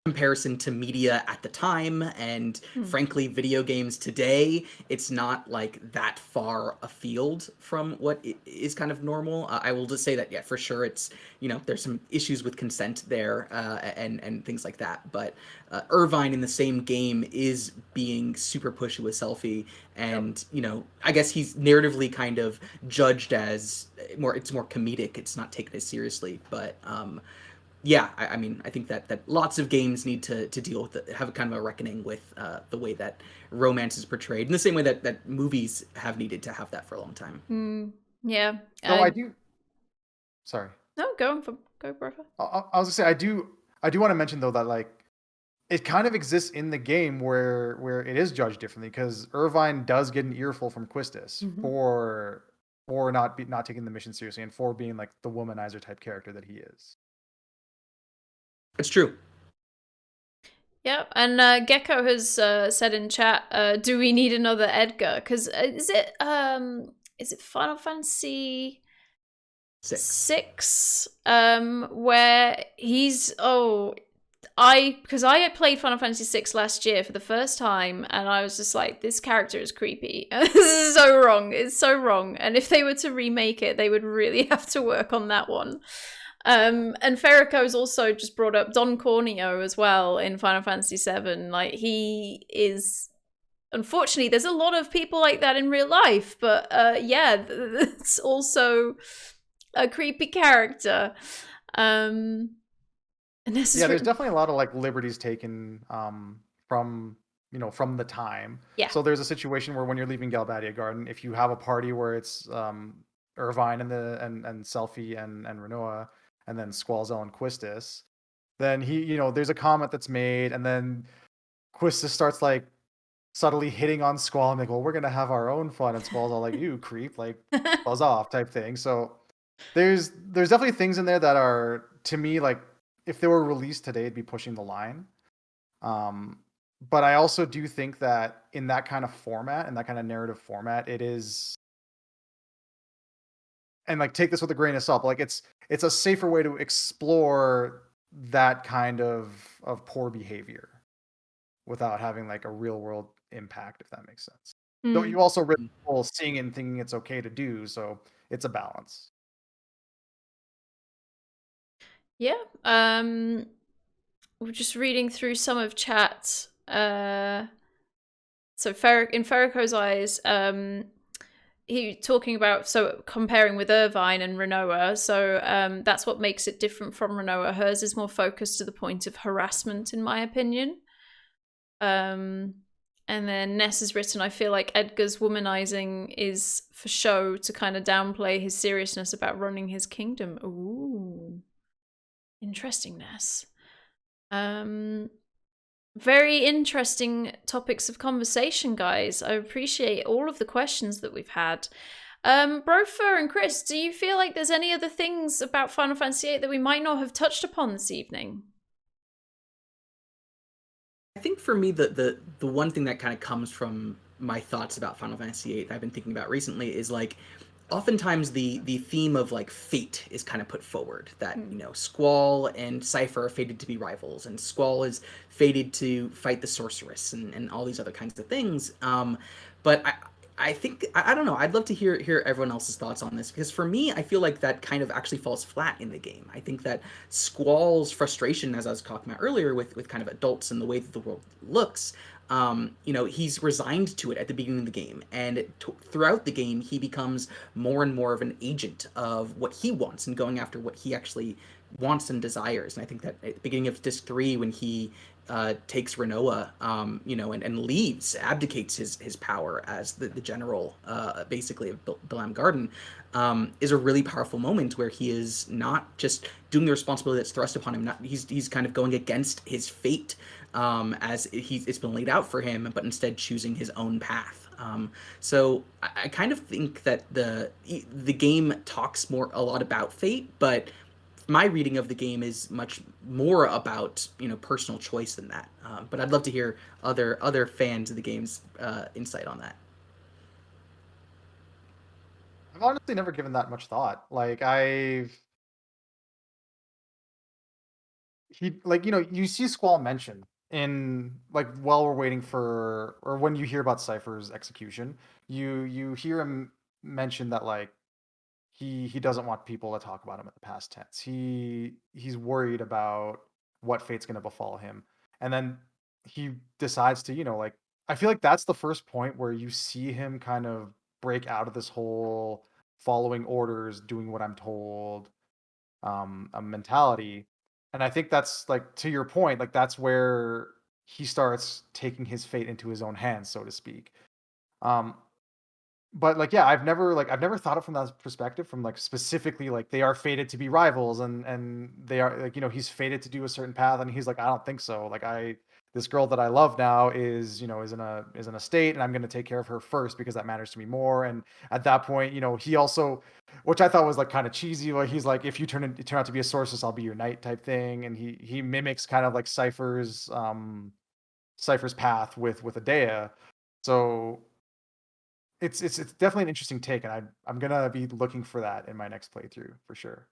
comparison to media at the time and frankly video games today, it's not like that far afield from what is kind of normal. I will just say that, yeah, for sure, it's there's some issues with consent there, and things like that, but Irvine in the same game is being super pushy with Selphie, and I guess he's narratively kind of judged as it's more comedic, it's not taken as seriously, but yeah, I mean, I think that lots of games need to deal with have a kind of a reckoning with the way that romance is portrayed, in the same way that movies have needed to have that for a long time. Yeah. So I do. Sorry. No, go brother. I was gonna say I do want to mention though that like it kind of exists in the game where it is judged differently, because Irvine does get an earful from Quistis for not taking the mission seriously and for being like the womanizer type character that he is. It's true. Yeah, and Gecko has said in chat, do we need another Edgar? Because is it Final Fantasy VI, where he's because I had played Final Fantasy VI last year for the first time, and I was just like, this character is creepy. This is so wrong. It's so wrong. And if they were to remake it, they would really have to work on that one. And Ferrico's also just brought up Don Corneo as well in Final Fantasy VII. Like, he is... Unfortunately, there's a lot of people like that in real life, but yeah, it's also a creepy character. And this is there's definitely a lot of like liberties taken from the time. Yeah. So there's a situation where when you're leaving Galbadia Garden, if you have a party where it's Irvine and Selphie and Rinoa, and then Squallzel and Quistis, then there's a comment that's made, and then Quistis starts like subtly hitting on Squall and like, well, we're gonna have our own fun, and Squall's all like, you creep, like buzz off type thing. So there's definitely things in there that are, to me, like if they were released today, it'd be pushing the line. But I also do think that in that kind of format, in that kind of narrative format, it is, and like take this with a grain of salt, like it's a safer way to explore that kind of poor behavior without having like a real world impact, if that makes sense. Though you also risk people seeing it and thinking it's okay to do, so it's a balance. Yeah. We're just reading through some of chat. So in Ferrico's eyes, he talking about comparing with Irvine and Rinoa. So that's what makes it different from Rinoa. Hers is more focused to the point of harassment, in my opinion. And then Ness has written, I feel like Edgar's womanizing is for show to kind of downplay his seriousness about running his kingdom. Ooh. Interesting, Ness. Very interesting topics of conversation, guys. I appreciate all of the questions that we've had. Brofer and Chris, do you feel like there's any other things about Final Fantasy VIII that we might not have touched upon this evening? I think for me, the one thing that kind of comes from my thoughts about Final Fantasy VIII that I've been thinking about recently is like, oftentimes the theme of like fate is kind of put forward, that Squall and Cypher are fated to be rivals, and Squall is fated to fight the sorceress, and all these other kinds of things. But I think I don't know. I'd love to hear everyone else's thoughts on this, because for me, I feel like that kind of actually falls flat in the game. I think that Squall's frustration, as I was talking about earlier, with kind of adults and the way that the world looks, he's resigned to it at the beginning of the game, and throughout the game, he becomes more and more of an agent of what he wants and going after what he actually wants and desires. And I think that at the beginning of Disc 3, when he takes Rinoa, and leaves, abdicates his power as the general, basically, of Balam Garden, is a really powerful moment where he is not just doing the responsibility that's thrust upon him. He's kind of going against his fate, as it's been laid out for him, but instead choosing his own path. So I kind of think that the game talks a lot about fate, but my reading of the game is much more about personal choice than that. But I'd love to hear other fans of the game's insight on that. I've honestly never given that much thought. Like you see Squall mentioned in, like, while we're waiting for, or when you hear about Cypher's execution, you hear him mention that, like, he doesn't want people to talk about him in the past tense. He's worried about what fate's going to befall him. And then he decides to, like, I feel like that's the first point where you see him kind of break out of this whole following orders, doing what I'm told, a mentality. And I think that's, like, to your point, like, that's where he starts taking his fate into his own hands, so to speak. Um, but, like, yeah, I've never thought it from that perspective, from, like, specifically, like, they are fated to be rivals, and they are, like, he's fated to do a certain path, and he's like, I don't think so. Like, this girl that I love now is, is in a state, and I'm going to take care of her first because that matters to me more. And at that point, he also, which I thought was, like, kind of cheesy, like, he's like, if you turn out to be a sorceress, I'll be your knight type thing. And he mimics kind of like Cypher's path with Adea. So it's definitely an interesting take, and I'm gonna be looking for that in my next playthrough for sure.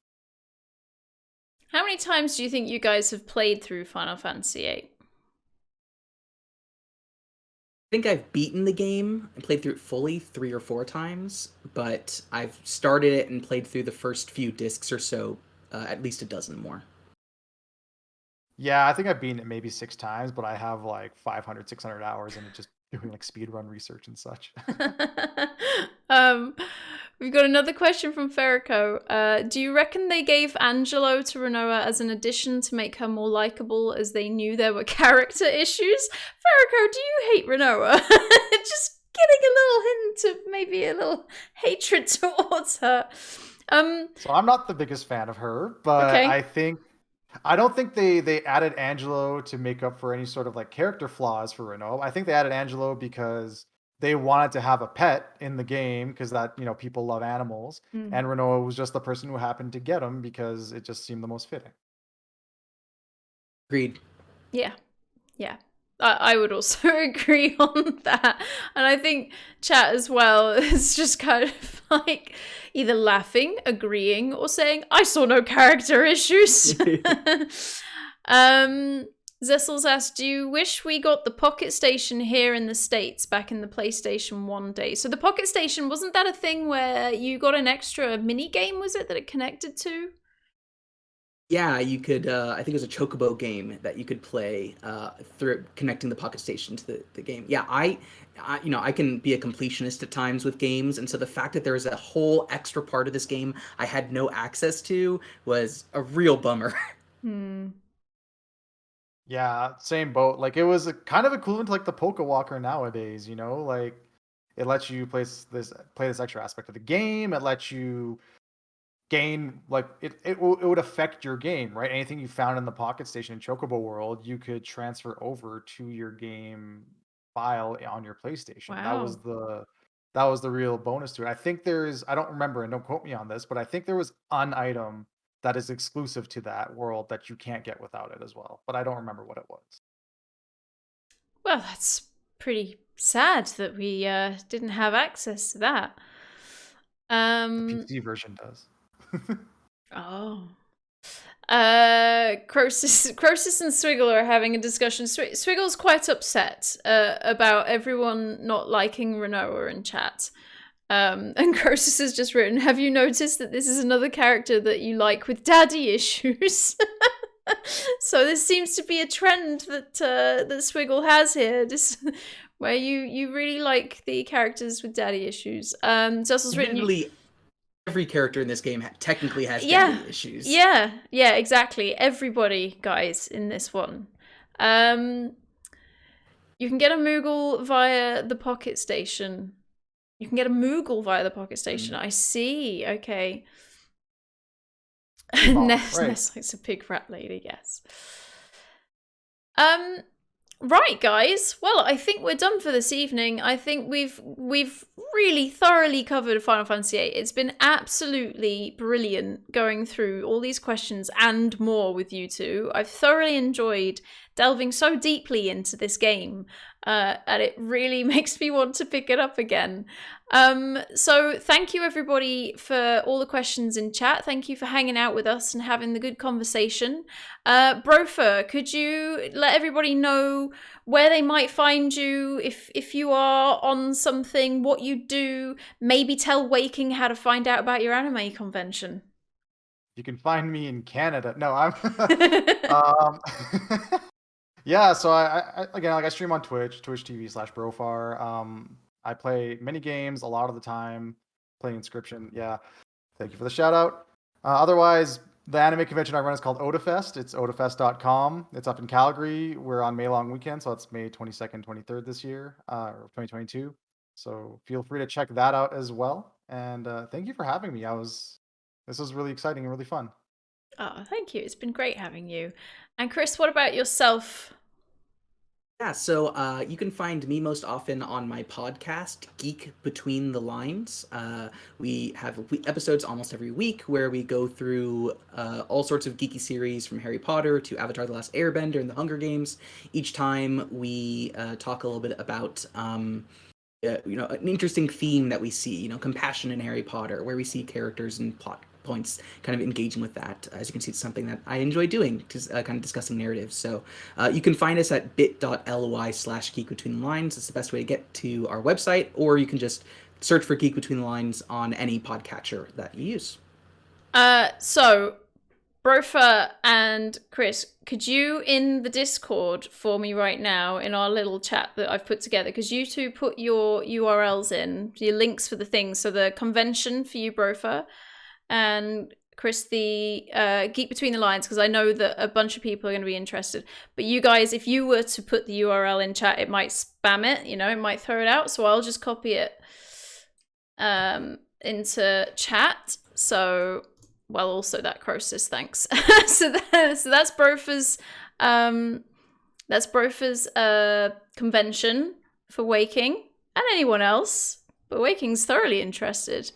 How many times do you think you guys have played through Final Fantasy VIII? I think I've beaten the game and played through it fully 3 or 4 times, but I've started it and played through the first few discs or so, at least a dozen more. Yeah, I think I've beaten it maybe 6 times, but I have like 500, 600 hours in it, just doing like speedrun research and such. We've got another question from Ferrico. Do you reckon they gave Angelo to Rinoa as an addition to make her more likable, as they knew there were character issues? Ferrico, do you hate Rinoa? Just getting a little hint of maybe a little hatred towards her. So I'm not the biggest fan of her, but okay. I don't think they added Angelo to make up for any sort of, like, character flaws for Rinoa. I think they added Angelo because they wanted to have a pet in the game, because that, people love animals, and Rinoa was just the person who happened to get him because it just seemed the most fitting. Agreed. Yeah. I would also agree on that. And I think chat as well is just kind of like either laughing, agreeing, or saying, I saw no character issues. Zessels asked, do you wish we got the Pocket Station here in the States back in the PlayStation 1 days? So the Pocket Station, wasn't that a thing where you got an extra mini game, was it, that it connected to? Yeah, you could, I think it was a Chocobo game that you could play through connecting the Pocket Station to the game. Yeah, I can be a completionist at times with games, and so the fact that there is a whole extra part of this game I had no access to was a real bummer. Yeah, same boat. Like, it was a kind of equivalent to, like, the Poke Walker nowadays, like, it lets you play this extra aspect of the game. It lets you gain, like it would affect your game, right? Anything you found in the Pocket Station and Chocobo world, you could transfer over to your game file on your PlayStation. Wow. That was the real bonus to it. I think I don't remember, and don't quote me on this, but I think there was an item that is exclusive to that world that you can't get without it as well. But I don't remember what it was. Well, that's pretty sad that we didn't have access to that. The PC version does. Oh. Croesus and Swiggle are having a discussion. Swiggle's quite upset about everyone not liking Rinoa in chat. And Croesus has just written, have you noticed that this is another character that you like with daddy issues? So this seems to be a trend that Swiggle has here, just where you really like the characters with daddy issues. Cecil's written... Literally every character in this game technically has daddy issues. Yeah, exactly. Everybody, guys, in this one. You can get a Moogle via the Pocket Station. You can get a Moogle via the Pocket Station. I see. Okay. Ness likes a big rat lady, yes. Right, guys. Well, I think we're done for this evening. I think we've really thoroughly covered Final Fantasy VIII. It's been absolutely brilliant going through all these questions and more with you two. I've thoroughly enjoyed delving so deeply into this game, and it really makes me want to pick it up again. So thank you everybody for all the questions in chat. Thank you for hanging out with us and having the good conversation. Brofer, could you let everybody know where they might find you if you are on something, what you do, maybe tell Waking how to find out about your anime convention? You can find me in Canada. No, I'm yeah, so I again, like, I stream on Twitch TV/Brofar. I play mini games a lot of the time, playing Inscription. Yeah, thank you for the shout out. Otherwise, the anime convention I run is called Otafest. It's otafest.com. It's up in Calgary. We're on May long weekend, so it's May 22nd, 23rd this year, or 2022. So feel free to check that out as well. And thank you for having me. This was really exciting and really fun. Oh, thank you. It's been great having you. And Chris, what about yourself? Yeah, so you can find me most often on my podcast, Geek Between the Lines. We have episodes almost every week where we go through all sorts of geeky series, from Harry Potter to Avatar: The Last Airbender and the Hunger Games. Each time we talk a little bit about an interesting theme that we see, compassion in Harry Potter, where we see characters and plot points kind of engaging with that. As you can see, it's something that I enjoy doing, kind of discussing narratives. So you can find us at bit.ly/Geek Between the Lines. It's the best way to get to our website, or you can just search for Geek Between the Lines on any podcatcher that you use. So Brofa and Chris, could you in the Discord for me right now in our little chat that I've put together, because you two put your URLs in, your links for the things, so the convention for you, Brofa, and Chris, the Geek Between the Lines, because I know that a bunch of people are going to be interested. But you guys, if you were to put the URL in chat, it might spam it, it might throw it out. So I'll just copy it into chat. So, well, also that Croesus, thanks. so that's Brofa's convention for Waking, and anyone else, but Waking's thoroughly interested.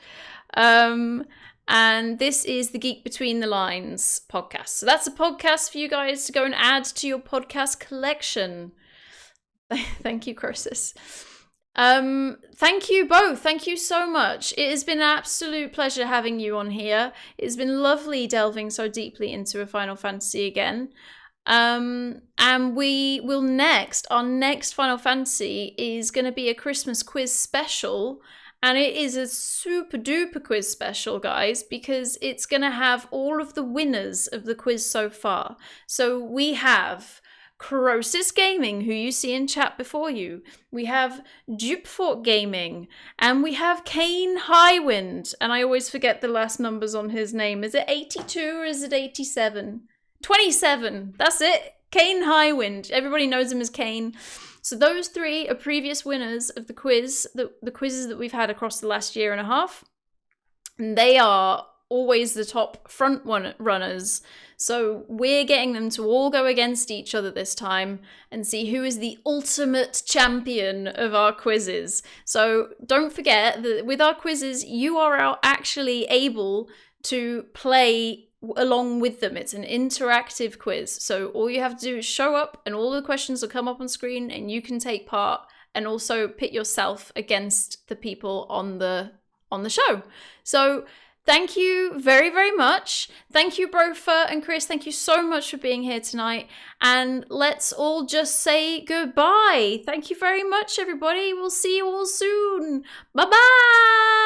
And this is the Geek Between the Lines podcast. So that's a podcast for you guys to go and add to your podcast collection. Thank you, Croesus. Thank you both. Thank you so much. It has been an absolute pleasure having you on here. It's been lovely delving so deeply into a Final Fantasy again. And we will our next Final Fantasy is going to be a Christmas quiz special. And it is a super duper quiz special, guys, because it's going to have all of the winners of the quiz so far. So we have Croesus Gaming, who you see in chat before you. We have Dupefort Gaming. And we have Kane Highwind. And I always forget the last numbers on his name. Is it 82 or is it 87? 27. That's it. Kane Highwind. Everybody knows him as Kane. So those three are previous winners of the quiz, the quizzes that we've had across the last year and a half. And they are always the top front runners. So we're getting them to all go against each other this time and see who is the ultimate champion of our quizzes. So don't forget that with our quizzes, you are actually able to play along with them. It's an interactive quiz. So all you have to do is show up and all the questions will come up on screen and you can take part and also pit yourself against the people on the show. So thank you very, very much. Thank you, Brofa and Chris. Thank you so much for being here tonight. And let's all just say goodbye. Thank you very much, everybody. We'll see you all soon. Bye-bye.